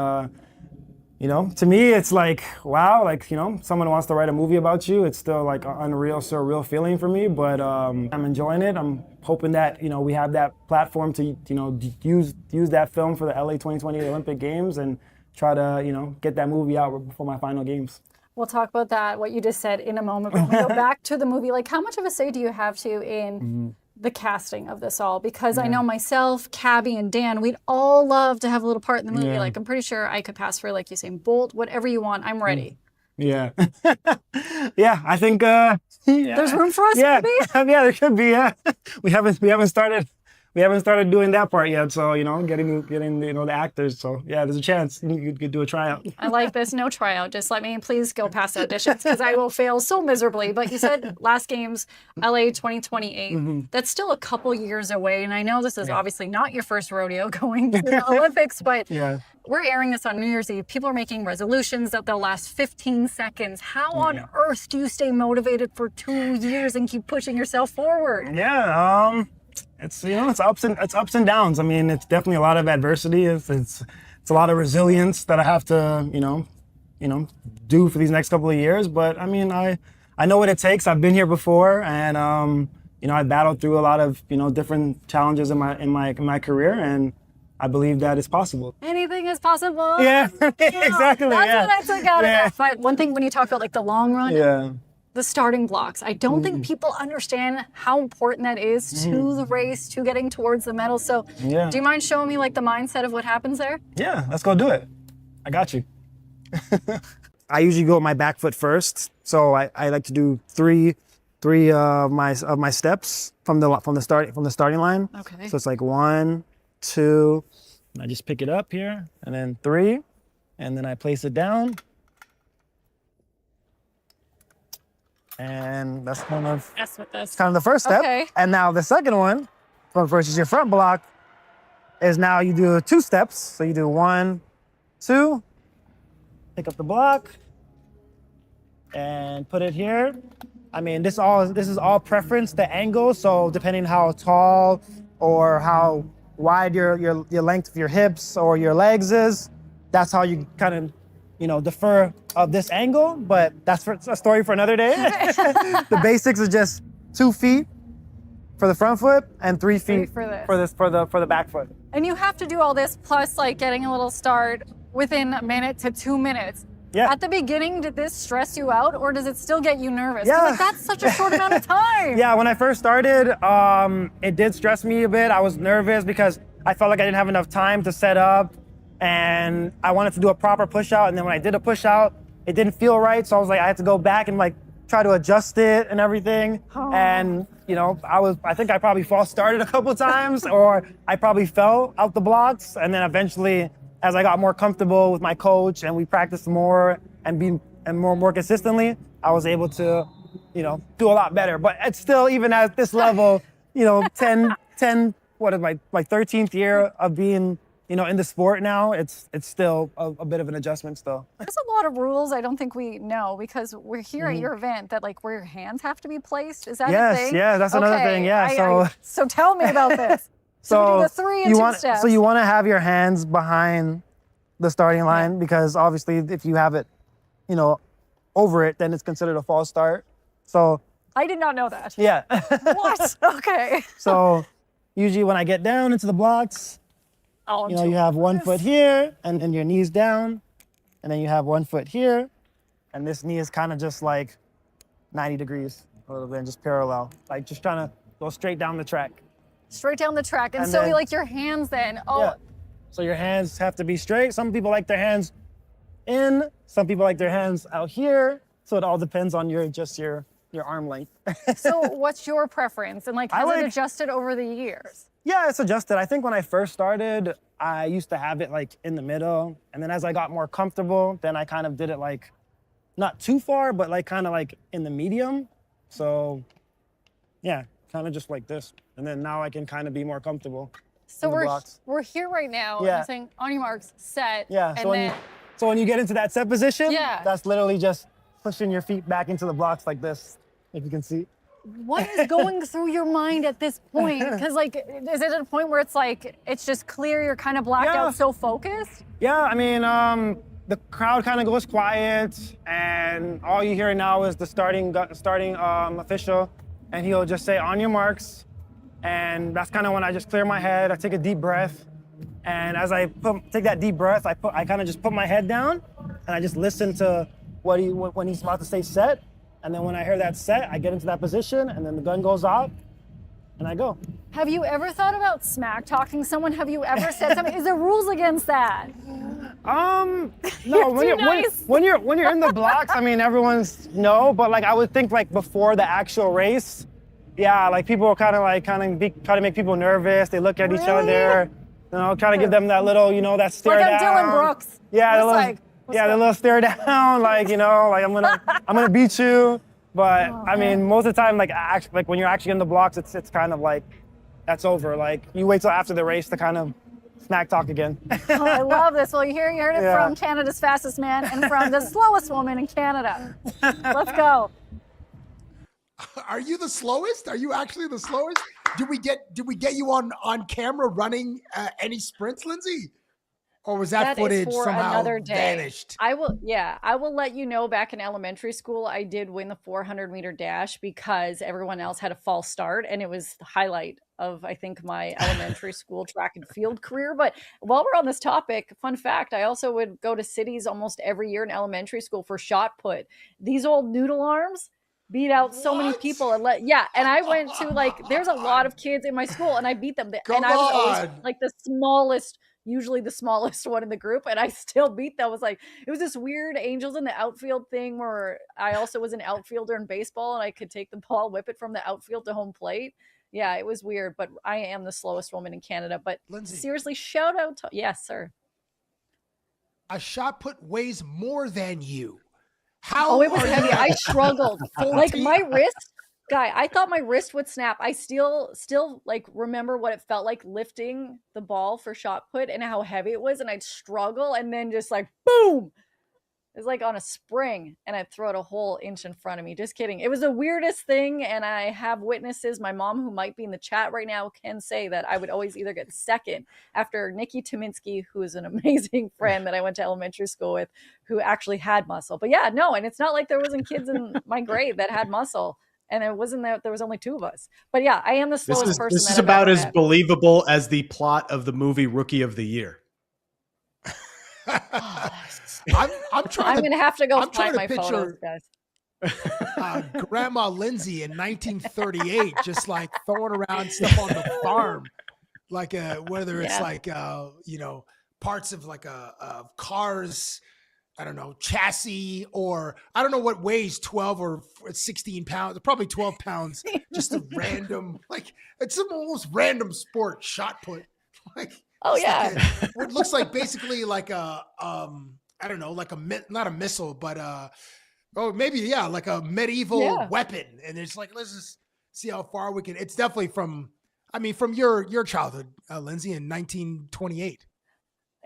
you know, to me, it's like, wow, like, you know, someone wants to write a movie about you. It's still like an unreal, surreal feeling for me, but I'm enjoying it. I'm hoping that, you know, we have that platform to, you know, use that film for the LA 2020 Olympic Games and try to, you know, get that movie out before my final games. We'll talk about that, what you just said, in a moment. But when we go back to the movie, like, how much of a say do you have in the casting of this all? Because I know myself, Cabbie, and Dan, we'd all love to have a little part in the movie. Like, I'm pretty sure I could pass for, like, Usain Bolt, whatever you want. I'm ready. Yeah. Yeah, I think there's room for us, maybe? Yeah, there could be, yeah. We haven't started doing that part yet, so, you know, getting you know, the actors. So, yeah, there's a chance you could do a tryout. I like this. No tryout. Just let me please go past auditions because I will fail so miserably. But you said last game's LA 2028. That's still a couple years away. And I know this is obviously not your first rodeo going to the Olympics, but we're airing this on New Year's Eve. People are making resolutions that they'll last 15 seconds. How on earth do you stay motivated for 2 years and keep pushing yourself forward? Yeah, it's, you know, it's ups and downs. I mean, it's definitely a lot of adversity. It's a lot of resilience that I have to, you know, do for these next couple of years. But I mean, I know what it takes. I've been here before, and you know, I battled through a lot of, you know, different challenges in my career, and I believe that it's possible. Anything is possible. Yeah, exactly. That's what I took out of that. But one thing when you talk about like the long run, the starting blocks, I don't think people understand how important that is to the race, to getting towards the medal. So do you mind showing me like the mindset of what happens there? Yeah, let's go do it. I got you. I usually go with my back foot first. So I like to do three of my steps from the starting line. Okay. So it's like 1, 2, and I just pick it up here, and then 3, and then I place it down. And that's kind of the first step. Okay. And now the second one, versus your front block, is now you do 2 steps. So you do 1, 2, pick up the block, and put it here. I mean, this is all preference, the angle. So depending how tall or how wide your length of your hips or your legs is, that's how you kind of, you know, defer of this angle, but that's a story for another day. The basics are just 2 feet for the front foot and 3 feet for the back foot. And you have to do all this plus like getting a little start within a minute to 2 minutes. Yeah. At the beginning, did this stress you out or does it still get you nervous? Yeah. Like, that's such a short amount of time. Yeah, when I first started, it did stress me a bit. I was nervous because I felt like I didn't have enough time to set up, and I wanted to do a proper push out. And then when I did a push out, it didn't feel right. So I was like, I had to go back and like try to adjust it and everything. Oh. And you know, I think I probably false started a couple times or I probably fell out the blocks. And then eventually, as I got more comfortable with my coach and we practiced more and more consistently, I was able to, you know, do a lot better. But it's still, even at this level, you know, 10, what is my 13th year of being, you know, in the sport now, it's still a bit of an adjustment still. There's a lot of rules I don't think we know because we're here at your event that like where your hands have to be placed. Is that a thing? Yes, that's another thing. Yeah. So tell me about this. So we do the 3 and 2 steps. So you want to have your hands behind the starting line because obviously if you have it, you know, over it, then it's considered a false start. So I did not know that. Yeah. What? Okay. So usually when I get down into the blocks, you know, you have 1 foot here and then your knees down, and then you have 1 foot here, and this knee is kind of just like 90 degrees, a little bit, just parallel, like just trying to go straight down the track. Straight down the track. And so then, like your hands then, So your hands have to be straight. Some people like their hands in, some people like their hands out here. So it all depends on your arm length. So what's your preference? And like, has it adjusted over the years? Yeah, it's adjusted. I think when I first started, I used to have it like in the middle. And then as I got more comfortable, then I kind of did it like, not too far, but like kind of like in the medium. So yeah, kind of just like this. And then now I can kind of be more comfortable. So we're here right now. Yeah. I'm saying on your marks, set. Yeah. So when you get into that set position, that's literally just pushing your feet back into the blocks like this, if you can see. What is going through your mind at this point? Because like, is it at a point where it's like, it's just clear, you're kind of blacked out, so focused? Yeah, I mean, the crowd kind of goes quiet, and all you hear now is the starting official, and he'll just say, "On your marks," and that's kind of when I just clear my head. I take a deep breath, and as I take that deep breath, I kind of just put my head down, and I just listen to when he's about to say set, and then when I hear that set, I get into that position, and then the gun goes off, and I go. Have you ever thought about smack talking someone? Have you ever said something? Is there rules against that? No. Nice. When you're in the blocks, I mean, everyone's but like I would think like before the actual race, yeah, like people will kind of try to make people nervous. They look at each other, try to give them that little, that stare like down. I'm Dylan Brooks. Yeah, the little stare down, like like I'm gonna beat you. But I mean, most of the time, like when you're actually in the blocks, it's kind of like that's over. Like you wait till after the race to kind of smack talk again. Oh, I love this. Well, you heard it from Canada's fastest man and from the slowest woman in Canada. Let's go. Are you the slowest? Are you actually the slowest? Did we get you on camera running any sprints, Lindsay? Or was that footage somehow vanished? I will let you know, back in elementary school, I did win the 400-meter dash because everyone else had a false start, and it was the highlight of, I think, my elementary school track and field career. But while we're on this topic, fun fact, I also would go to cities almost every year in elementary school for shot put. These old noodle arms beat out so many people. And I went to there's a lot of kids in my school, and I beat them. And I was always like the smallest, usually the smallest one in the group, and I still beat them. It was this weird angels in the outfield thing where I also was an outfielder in baseball, and I could take the ball, whip it from the outfield to home plate. Yeah, it was weird, but I am the slowest woman in Canada. But Lindsay, seriously, shout out to, yes, sir. A shot put weighs more than you. It was heavy. I struggled. Like my wrist, guy, I thought my wrist would snap. I still like remember what it felt like lifting the ball for shot put and how heavy it was, and I'd struggle, and then just like boom, it was like on a spring, and I'd throw it a whole inch in front of me. Just kidding. It was the weirdest thing, and I have witnesses. My mom, who might be in the chat right now, can say that I would always either get second after Nikki Tominski, who is an amazing friend that I went to elementary school with, who actually had muscle. But yeah, no, and it's not like there wasn't kids in my grade that had muscle. And it wasn't that there was only two of us. But yeah, I am the slowest person. This is about as believable as the plot of the movie Rookie of the Year. I'm going to have to go find my photos, guys. Grandma Lindsay in 1938, just like throwing around stuff on the farm, like whether it's parts of like a cars, I don't know, chassis, or I don't know what weighs 12 or 16 pounds, probably 12 pounds, just a random, like it's some almost random sport, shot put. Like, it looks like basically like I don't know, like not a missile, but like a medieval weapon. And it's like, let's just see how far we can. It's definitely from your childhood, Lindsay, in 1928.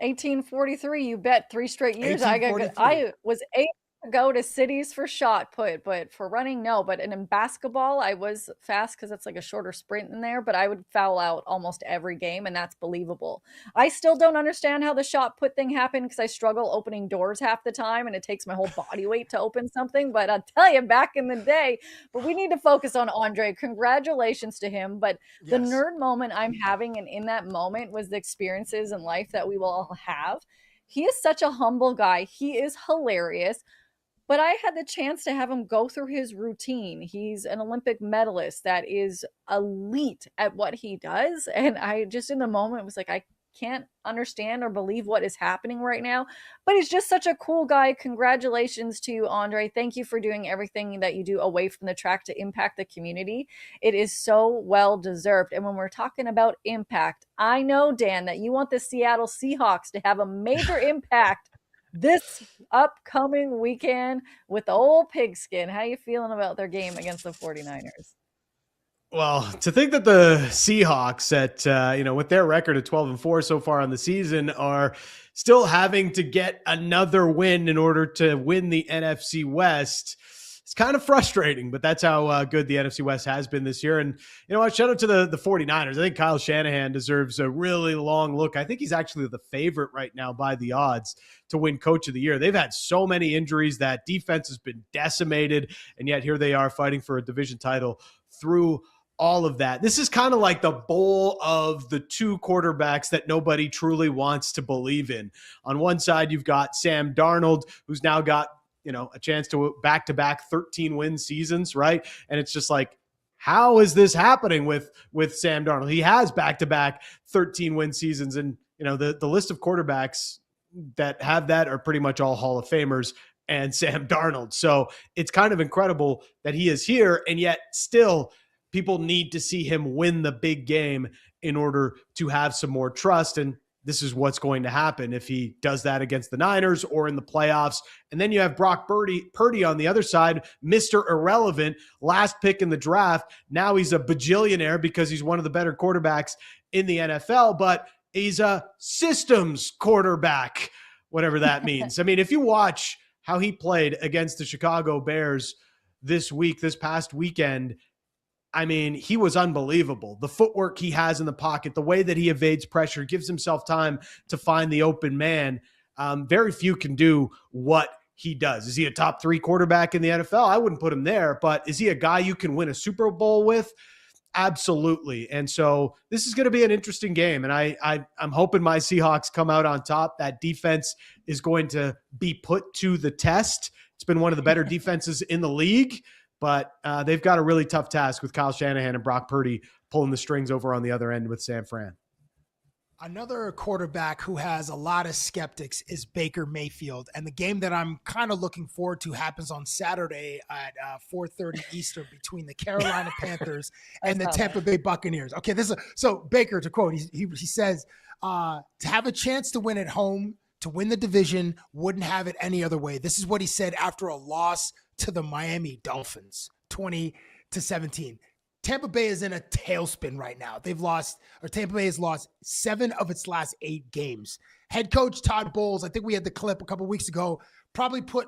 1843, you bet. 3 straight years. I was able to go to cities for shot put, but for running, no. But in basketball, I was fast because it's like a shorter sprint in there, but I would foul out almost every game, and that's believable. I still don't understand how the shot put thing happened because I struggle opening doors half the time, and it takes my whole body weight to open something. But I'll tell you, back in the day, but we need to focus on Andre. Congratulations to him. But the nerd moment I'm having, and in that moment was the experiences in life that we will all have. He is such a humble guy. He is hilarious. But I had the chance to have him go through his routine. He's an Olympic medalist that is elite at what he does. And I just in the moment was like, I can't understand or believe what is happening right now. But he's just such a cool guy. Congratulations to you, Andre. Thank you for doing everything that you do away from the track to impact the community. It is so well deserved. And when we're talking about impact, I know, Dan, that you want the Seattle Seahawks to have a major impact this upcoming weekend with the old pigskin. How you feeling about their game against the 49ers? Well, to think that the Seahawks at, with their record of 12-4 so far on the season are still having to get another win in order to win the NFC West it's kind of frustrating, but that's how good the NFC West has been this year. And you know what? Shout out to the 49ers. I think Kyle Shanahan deserves a really long look. I think he's actually the favorite right now by the odds to win Coach of the Year. They've had so many injuries. That defense has been decimated, and yet here they are fighting for a division title through all of that. This is kind of like the bowl of the two quarterbacks that nobody truly wants to believe in. On one side, you've got Sam Darnold, who's now got a chance to back-to-back 13-win seasons, right? And it's just like, how is this happening with Sam Darnold? He has back-to-back 13-win seasons, and the list of quarterbacks that have that are pretty much all Hall of Famers and Sam Darnold. So it's kind of incredible that he is here, and yet still people need to see him win the big game in order to have some more trust. And this is what's going to happen if he does that against the Niners or in the playoffs. And then you have Brock Purdy on the other side, Mr. Irrelevant, last pick in the draft. Now he's a bajillionaire because he's one of the better quarterbacks in the NFL, but he's a systems quarterback, whatever that means. I mean, if you watch how he played against the Chicago Bears this past weekend, I mean, he was unbelievable. The footwork he has in the pocket, the way that he evades pressure, gives himself time to find the open man. Very few can do what he does. Is he a top 3 quarterback in the NFL? I wouldn't put him there, but is he a guy you can win a Super Bowl with? Absolutely. And so this is going to be an interesting game. And I'm hoping my Seahawks come out on top. That defense is going to be put to the test. It's been one of the better defenses in the league. But they've got a really tough task with Kyle Shanahan and Brock Purdy pulling the strings over on the other end with San Fran. Another quarterback who has a lot of skeptics is Baker Mayfield. And the game that I'm kind of looking forward to happens on Saturday at 4:30 Eastern between the Carolina Panthers and the Tampa Bay Buccaneers. Okay, so Baker, to quote, he says, to have a chance to win at home, to win the division, wouldn't have it any other way. This is what he said after a loss to the Miami Dolphins, 20-17. Tampa Bay is in a tailspin right now. Tampa Bay has lost 7 of its last 8 games. Head coach Todd Bowles, I think we had the clip a couple weeks ago, probably put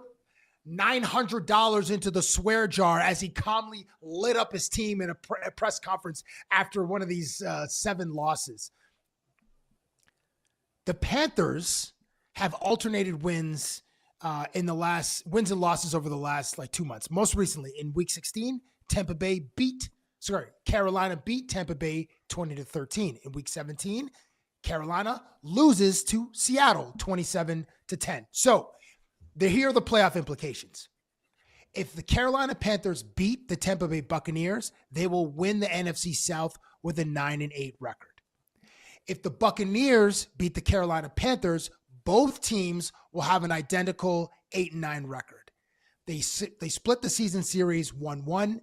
$900 into the swear jar as he calmly lit up his team in a press conference after one of these 7 losses. The Panthers have alternated wins and losses over the last 2 months. Most recently, in Week 16, Carolina beat Tampa Bay 20-13. In Week 17, Carolina loses to Seattle 27-10. So here are the playoff implications. If the Carolina Panthers beat the Tampa Bay Buccaneers, they will win the NFC South with a 9-8 record. If the Buccaneers beat the Carolina Panthers, both teams will have an identical 8-9 record. They split the season series 1-1,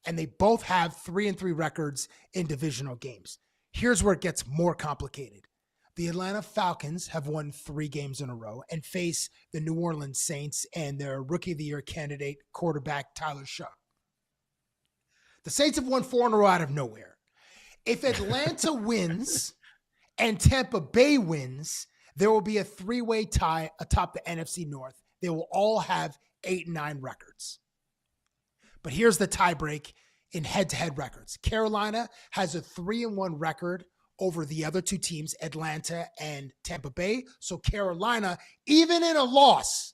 and they both have 3-3 records in divisional games. Here's where it gets more complicated. The Atlanta Falcons have won 3 games in a row and face the New Orleans Saints and their Rookie of the Year candidate quarterback Tyler Shaw. The Saints have won 4 in a row out of nowhere. If Atlanta wins and Tampa Bay wins, there will be a 3-way tie atop the NFC North. They will all have 8-9 records. But here's the tiebreak in head-to-head records. Carolina has a 3-1 record over the other 2 teams, Atlanta and Tampa Bay. So Carolina, even in a loss,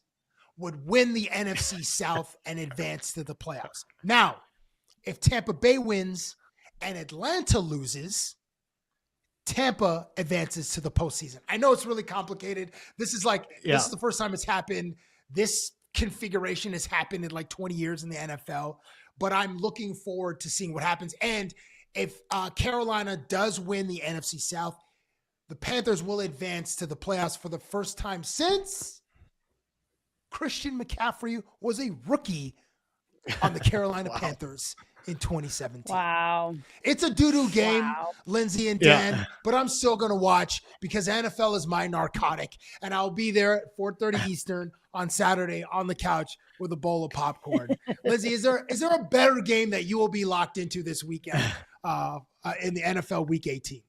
would win the NFC South and advance to the playoffs. Now, if Tampa Bay wins and Atlanta loses, Tampa advances to the postseason. I know it's really complicated. This is the first time it's happened. This configuration has happened in 20 years in the NFL, but I'm looking forward to seeing what happens. And if Carolina does win the NFC South, the Panthers will advance to the playoffs for the first time since Christian McCaffrey was a rookie on the Carolina Panthers in 2017. Wow. It's a doo-doo game, Lindsay and Dan, but I'm still going to watch because NFL is my narcotic, and I'll be there at 4:30 Eastern on Saturday on the couch with a bowl of popcorn. Lindsay, is there a better game that you will be locked into this weekend in the NFL Week 18?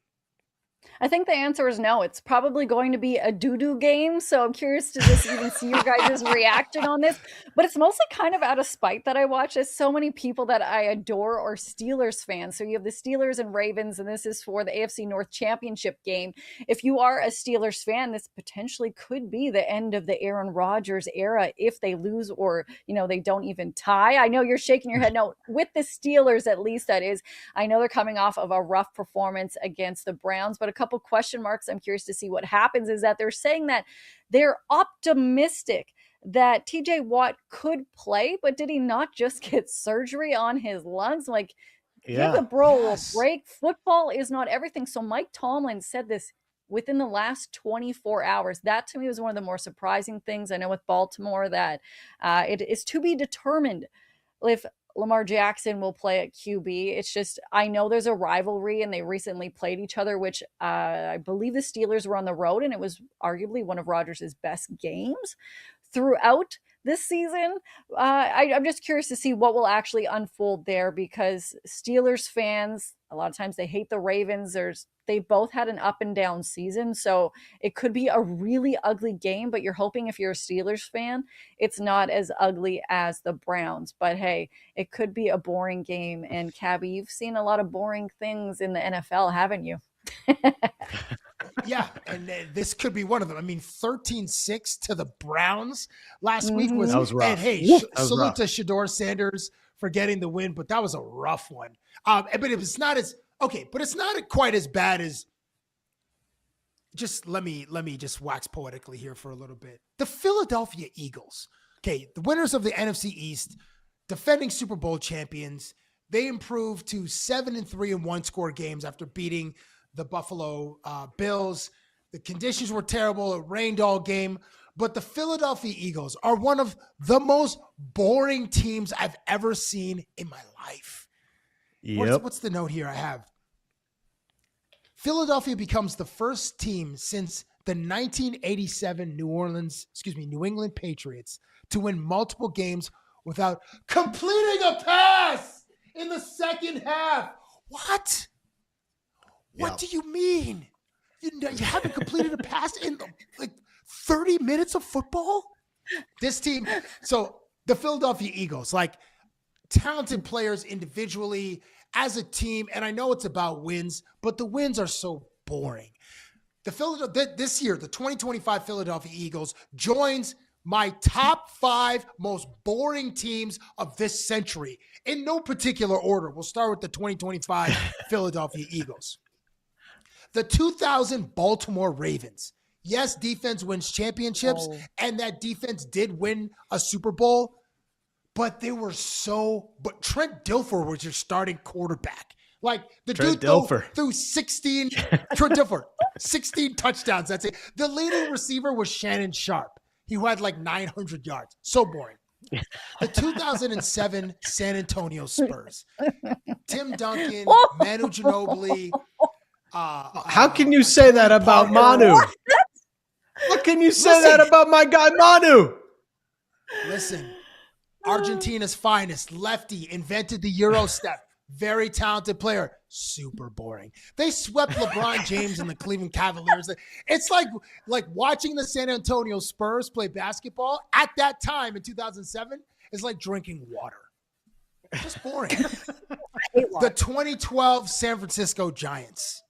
I think the answer is no. It's probably going to be a doo-doo game. So I'm curious to just even see your guys' reaction on this. But it's mostly kind of out of spite that I watch. There's so many people that I adore are Steelers fans. So you have the Steelers and Ravens, and this is for the AFC North Championship game. If you are a Steelers fan, this potentially could be the end of the Aaron Rodgers era if they lose or, they don't even tie. I know you're shaking your head. No, with the Steelers, at least that is. I know they're coming off of a rough performance against the Browns, but a couple question marks. I'm curious to see what happens is that they're saying that they're optimistic that TJ Watt could play, but did he not just get surgery on his lungs? Like, give the bro a break. Football is not everything. So Mike Tomlin said this within the last 24 hours. That to me was one of the more surprising things. I know with Baltimore that it is to be determined if Lamar Jackson will play at QB. It's just, I know there's a rivalry and they recently played each other, which I believe the Steelers were on the road and it was arguably one of Rodgers' best games throughout this season. I'm just curious to see what will actually unfold there because Steelers fans, a lot of times they hate the Ravens. They both had an up and down season. So it could be a really ugly game, but you're hoping if you're a Steelers fan, it's not as ugly as the Browns. But hey, it could be a boring game. And Cabbie, you've seen a lot of boring things in the NFL, haven't you? Yeah, and this could be one of them. I mean, 13-6 to the Browns last week was rough. And hey, salute to Shedeur Sanders for getting the win, but that was a rough one. But it's not as but it's not quite as bad as. Just let me just wax poetically here for a little bit. The Philadelphia Eagles, the winners of the NFC East, defending Super Bowl champions, they improved to 7-3 in one-score games after beating the Buffalo Bills. The conditions were terrible. It rained all game. But the Philadelphia Eagles are one of the most boring teams I've ever seen in my life. Yep. What's the note here I have? Philadelphia becomes the first team since the 1987 New England Patriots to win multiple games without completing a pass in the second half. What? What do you mean? You haven't completed a pass in 30 minutes of football? This team, so the Philadelphia Eagles, talented players individually, as a team, and I know it's about wins, but the wins are so boring. This year, the 2025 Philadelphia Eagles joins my top 5 most boring teams of this century in no particular order. We'll start with the 2025 Philadelphia Eagles. The 2000 Baltimore Ravens. Yes, defense wins championships, and that defense did win a Super Bowl, but but Trent Dilfer was your starting quarterback. The Trent dude threw 16 touchdowns. That's it. The leading receiver was Shannon Sharp. He had 900 yards. So boring. The 2007 San Antonio Spurs. Tim Duncan, Manu Ginobili. How can you say that about Manu? How can you say that about my guy Manu? Listen. Argentina's finest, lefty, invented the Euro step. Very talented player. Super boring. They swept LeBron James and the Cleveland Cavaliers. It's like watching the San Antonio Spurs play basketball at that time in 2007 is like drinking water. Just boring. The 2012 San Francisco Giants.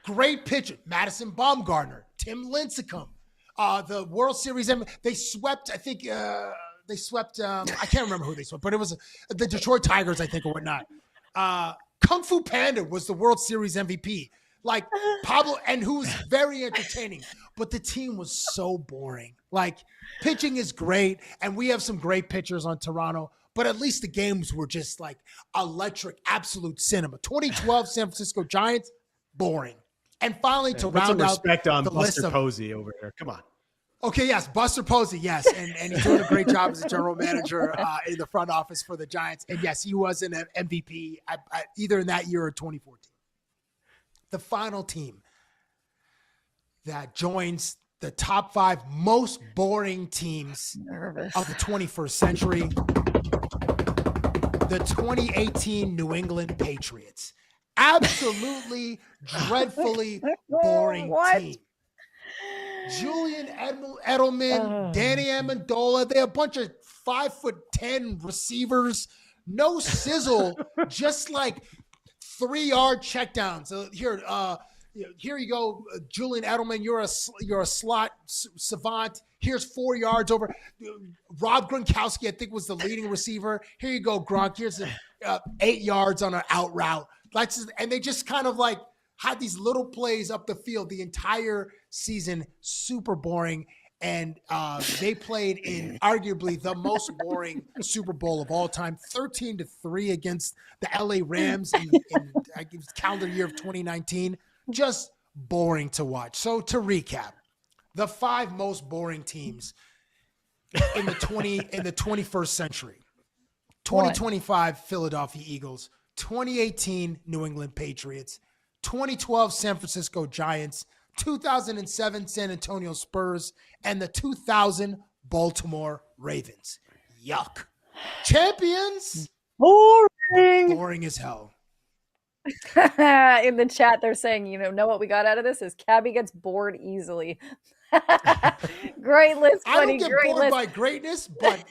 Great pitcher. Madison Bumgarner. Tim Lincecum. The World Series. They swept, I think... They swept, I can't remember who they swept, but it was the Detroit Tigers, I think, or whatnot. Kung Fu Panda was the World Series MVP. Pablo, and who was very entertaining. But the team was so boring. Pitching is great, and we have some great pitchers on Toronto, but at least the games were just electric, absolute cinema. 2012 San Francisco Giants, boring. And finally, to round out respect on the Buster list of Posey over here. Come on. Okay, yes, Buster Posey, yes, and he's doing a great job as a general manager in the front office for the Giants. And yes, he was an MVP either in that year or 2014. The final team that joins the top 5 most boring teams of the 21st century, the 2018 New England Patriots. Absolutely dreadfully boring team. Julian Edelman, Danny Amendola, they're a bunch of 5'10" receivers. No sizzle, just like 3-yard checkdowns. So here you go, Julian Edelman. You're a slot savant. Here's 4 yards over. Rob Gronkowski, I think, was the leading receiver. Here you go, Gronk. Here's 8 yards on an out route. And they just kind of like had these little plays up the field the entire season. Super boring. And they played in arguably the most boring Super Bowl of all time, 13-3 against the LA Rams in calendar year of 2019. Just boring to watch. So to recap, the 5 most boring teams in the 21st century: 2025 Philadelphia Eagles, 2018 New England Patriots, 2012 San Francisco Giants, 2007 San Antonio Spurs, and the 2000 Baltimore Ravens. Yuck. Champions? Boring as hell. In the chat, they're saying, know what we got out of this is Cabbie gets bored easily. Great list, buddy. I don't get bored by greatness, but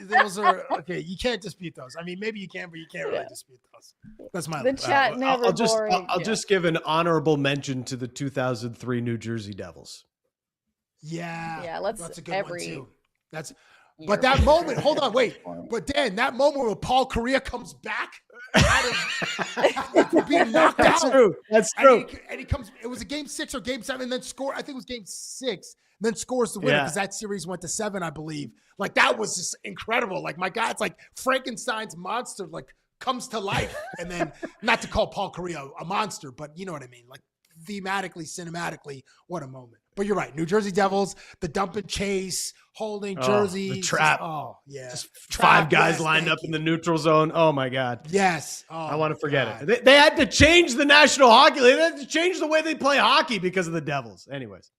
those are okay. You can't dispute those. I mean, maybe you can, but you can't really dispute those. That's my the chat never boring. I'll just give an honorable mention to the 2003 New Jersey Devils. Yeah, that's a good one too. But that moment, hold on, wait. But Dan, that moment where Paul Correa comes back out of being knocked out. That's true. And he comes, it was a game 6 or game 7, and then score. I think it was game 6, then scores the winner because that series went to 7, I believe. Like, that was just incredible. Like, my God, it's like Frankenstein's monster, like, comes to life. And then, not to call Paul Correa a monster, but you know what I mean? Like, thematically, cinematically, what a moment. But you're right. New Jersey Devils, the dump and chase, holding jersey. The trap. Just 5 guys lined up in the neutral zone. Oh, my God. Yes. I want to forget it. They had to change the National Hockey League. They had to change the way they play hockey because of the Devils. Anyways.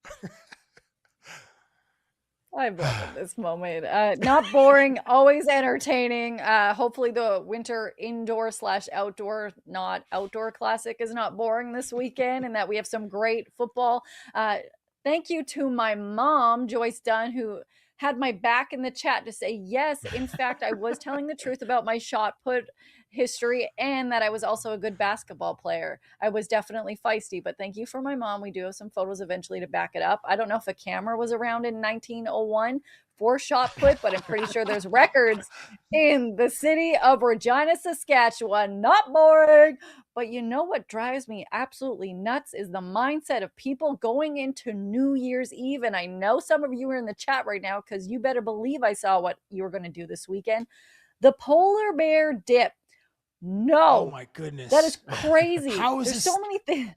I love this moment. Not boring, always entertaining. Hopefully the winter indoor/outdoor, not outdoor classic is not boring this weekend, and that we have some great football. Thank you to my mom, Joyce Dunn, who had my back in the chat to say, yes, in fact, I was telling the truth about my shot put history and that I was also a good basketball player. I was definitely feisty, but thank you for my mom. We do have some photos eventually to back it up. I don't know if a camera was around in 1901 for shot put, but I'm pretty sure there's records in the city of Regina, Saskatchewan. Not boring. But you know what drives me absolutely nuts is the mindset of people going into New Year's Eve. And I know some of you are in the chat right now because you better believe I saw what you were going to do this weekend. The polar bear dip. No. Oh, my goodness. That is crazy. How is There's this? so many things.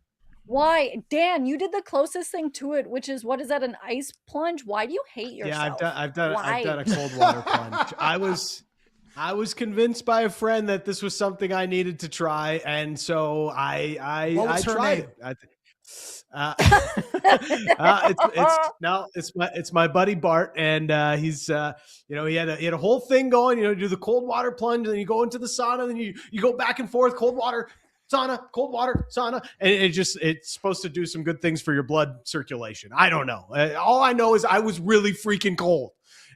Why? Dan, you did the closest thing to it, which is, what is that, an ice plunge? Why do you hate yourself? Yeah, I've done a cold water plunge. I was convinced by a friend that this was something I needed to try, and so I tried it. It's my buddy Bart, and he's he had a whole thing going. You do the cold water plunge, and then you go into the sauna, and then you go back and forth, cold water, sauna, cold water, sauna, and it's supposed to do some good things for your blood circulation. I don't know. All I know is I was really freaking cold.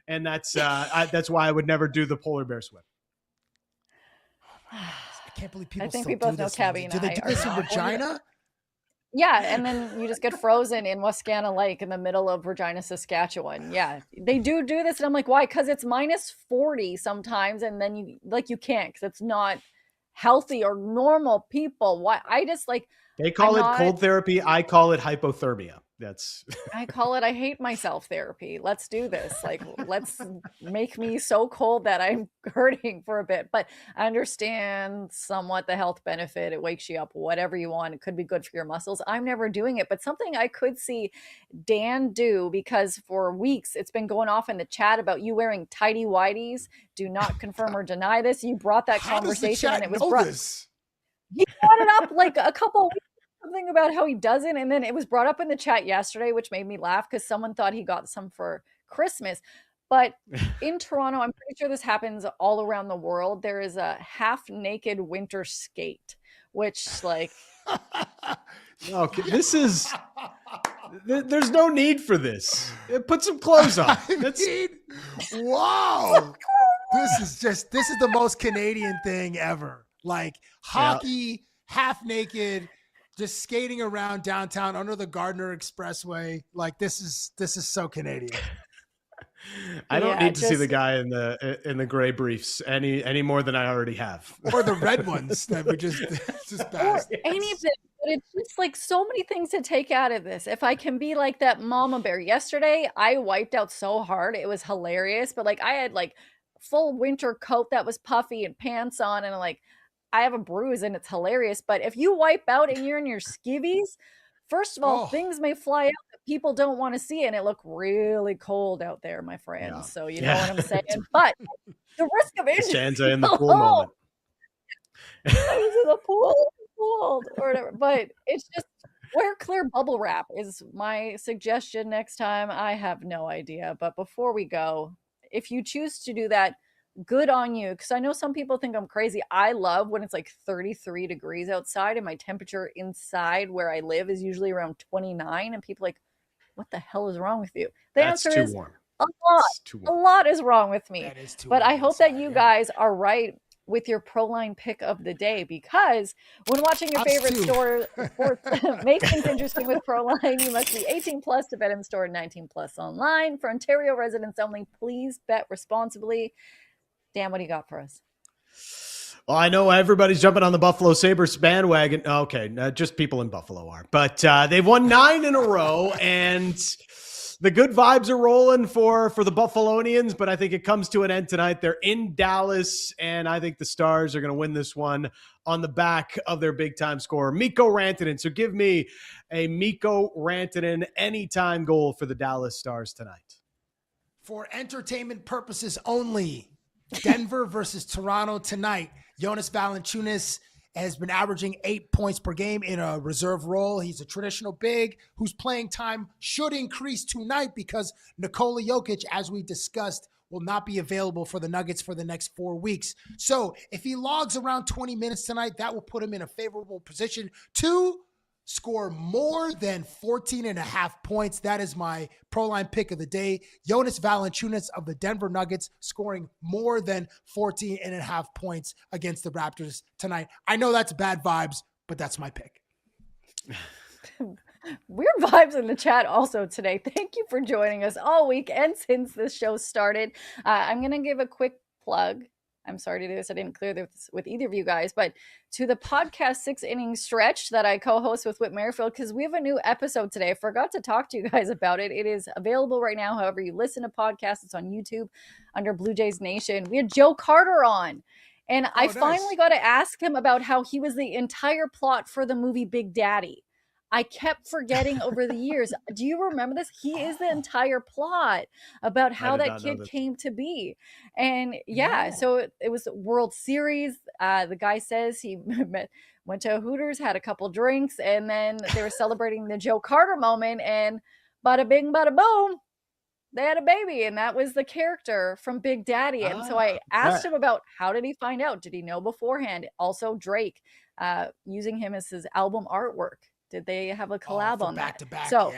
And that's why I would never do the polar bear swim. I can't believe people. I think still we both do know this. Cabbie and Do they do this in are Regina? Yeah, and then you just get frozen in Wascana Lake in the middle of Regina, Saskatchewan. Yeah, they do this, and I'm like, why? Because it's -40 sometimes, and then you can't because it's not healthy or normal people. Why? I just like. They call it cold therapy. I call it hypothermia. I call it I hate myself therapy. Let's do this. Like, let's make me so cold that I'm hurting for a bit. But I understand somewhat the health benefit. It wakes you up, whatever you want. It could be good for your muscles. I'm never doing it, but something I could see Dan do, because for weeks it's been going off in the chat about you wearing tighty whities. Do not confirm or deny this. You brought that conversation, and it was He brought it up like a couple weeks. Something about how he doesn't, and then it was brought up in the chat yesterday, which made me laugh because someone thought he got some for Christmas. But in Toronto, I'm pretty sure this happens all around the world. There is a half-naked winter skate, which like Okay, this is. There's no need for this. Put some clothes on. Wow. This is the most Canadian thing ever. Like hockey, half naked, just skating around downtown under the Gardner Expressway. Like this is so Canadian. I don't need to see the guy in the gray briefs any more than I already have, or the red ones that we just passed. Or anything. But it's just like so many things to take out of this. If I can be like that mama bear. Yesterday, I wiped out so hard. It was hilarious. But like I had like full winter coat that was puffy and pants on. And like I have a bruise and it's hilarious. But if you wipe out and you're in your skivvies, first of all, things may fly out that people don't want to see. And it looked really cold out there, my friends. Yeah. So you know what I'm saying? But the risk of injury. Stanza in the pool moment. I was in the pool. Cold or whatever, but it's just wear clear bubble wrap is my suggestion next time. I have no idea, but before we go, if you choose to do that, good on you, because I know some people think I'm crazy. I love when it's like 33 degrees outside and my temperature inside where I live is usually around 29, and people are like, what the hell is wrong with you? The answer is warm. A lot is wrong with me. But I hope that you guys are right with your Proline pick of the day, because when watching your favorite sports make things interesting with Proline, you must be 18 plus to bet in store, 19 plus online. For Ontario residents only, please bet responsibly. Dan, what do you got for us? Well, I know everybody's jumping on the Buffalo Sabres bandwagon. Okay, just people in Buffalo are. But they've won 9 in a row, and the good vibes are rolling for the Buffalonians, but I think it comes to an end tonight. They're in Dallas, and I think the Stars are going to win this one on the back of their big-time scorer, Mikko Rantanen. So give me a Mikko Rantanen anytime goal for the Dallas Stars tonight. For entertainment purposes only, Denver versus Toronto tonight. Jonas Valanciunas has been averaging 8 points per game in a reserve role. He's a traditional big whose playing time should increase tonight because Nikola Jokic, as we discussed, will not be available for the Nuggets for the next 4 weeks. So if he logs around 20 minutes tonight, that will put him in a favorable position to score more than 14.5 points. That is my Proline pick of the day. Jonas Valanciunas of the Denver Nuggets scoring more than 14.5 points against the Raptors tonight. I know that's bad vibes, but that's my pick. Weird vibes in the chat also today. Thank you for joining us all week and since this show started. I'm going to give a quick plug. I'm sorry to do this. I didn't clear this with either of you guys, but to the podcast 6 inning stretch that I co-host with Whit Merrifield, because we have a new episode today. I forgot to talk to you guys about it. It is available right now. However you listen to podcasts, it's on YouTube under Blue Jays Nation. We had Joe Carter on, and I finally got to ask him about how he was the entire plot for the movie Big Daddy. I kept forgetting over the years. Do you remember this? He is the entire plot about how that kid came to be. And so it was World Series. The guy says he went to Hooters, had a couple drinks, and then they were celebrating the Joe Carter moment, and bada bing, bada boom, they had a baby. And that was the character from Big Daddy. And so I asked him about how did he find out? Did he know beforehand? Also Drake using him as his album artwork. Did they have a collab on that? Back-to-back, so,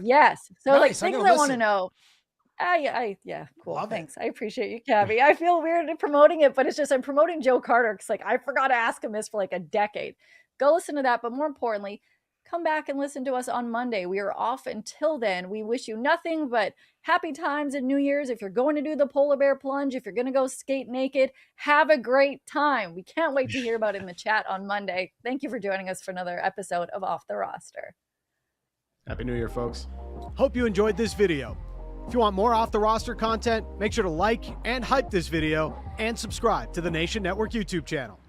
yes. So, nice. like, things I want to know. Yeah, cool. Love Thanks. I appreciate you, Cabbie. I feel weird promoting it, but it's just I'm promoting Joe Carter because, like, I forgot to ask him this for, like, a decade. Go listen to that. But more importantly, come back and listen to us on Monday. We are off until then. We wish you nothing but happy times and New Year's. If you're going to do the polar bear plunge, if you're going to go skate naked, have a great time. We can't wait to hear about it in the chat on Monday. Thank you for joining us for another episode of Off the Roster. Happy New Year, folks. Hope you enjoyed this video. If you want more Off the Roster content, make sure to like and hype this video and subscribe to the Nation Network YouTube channel.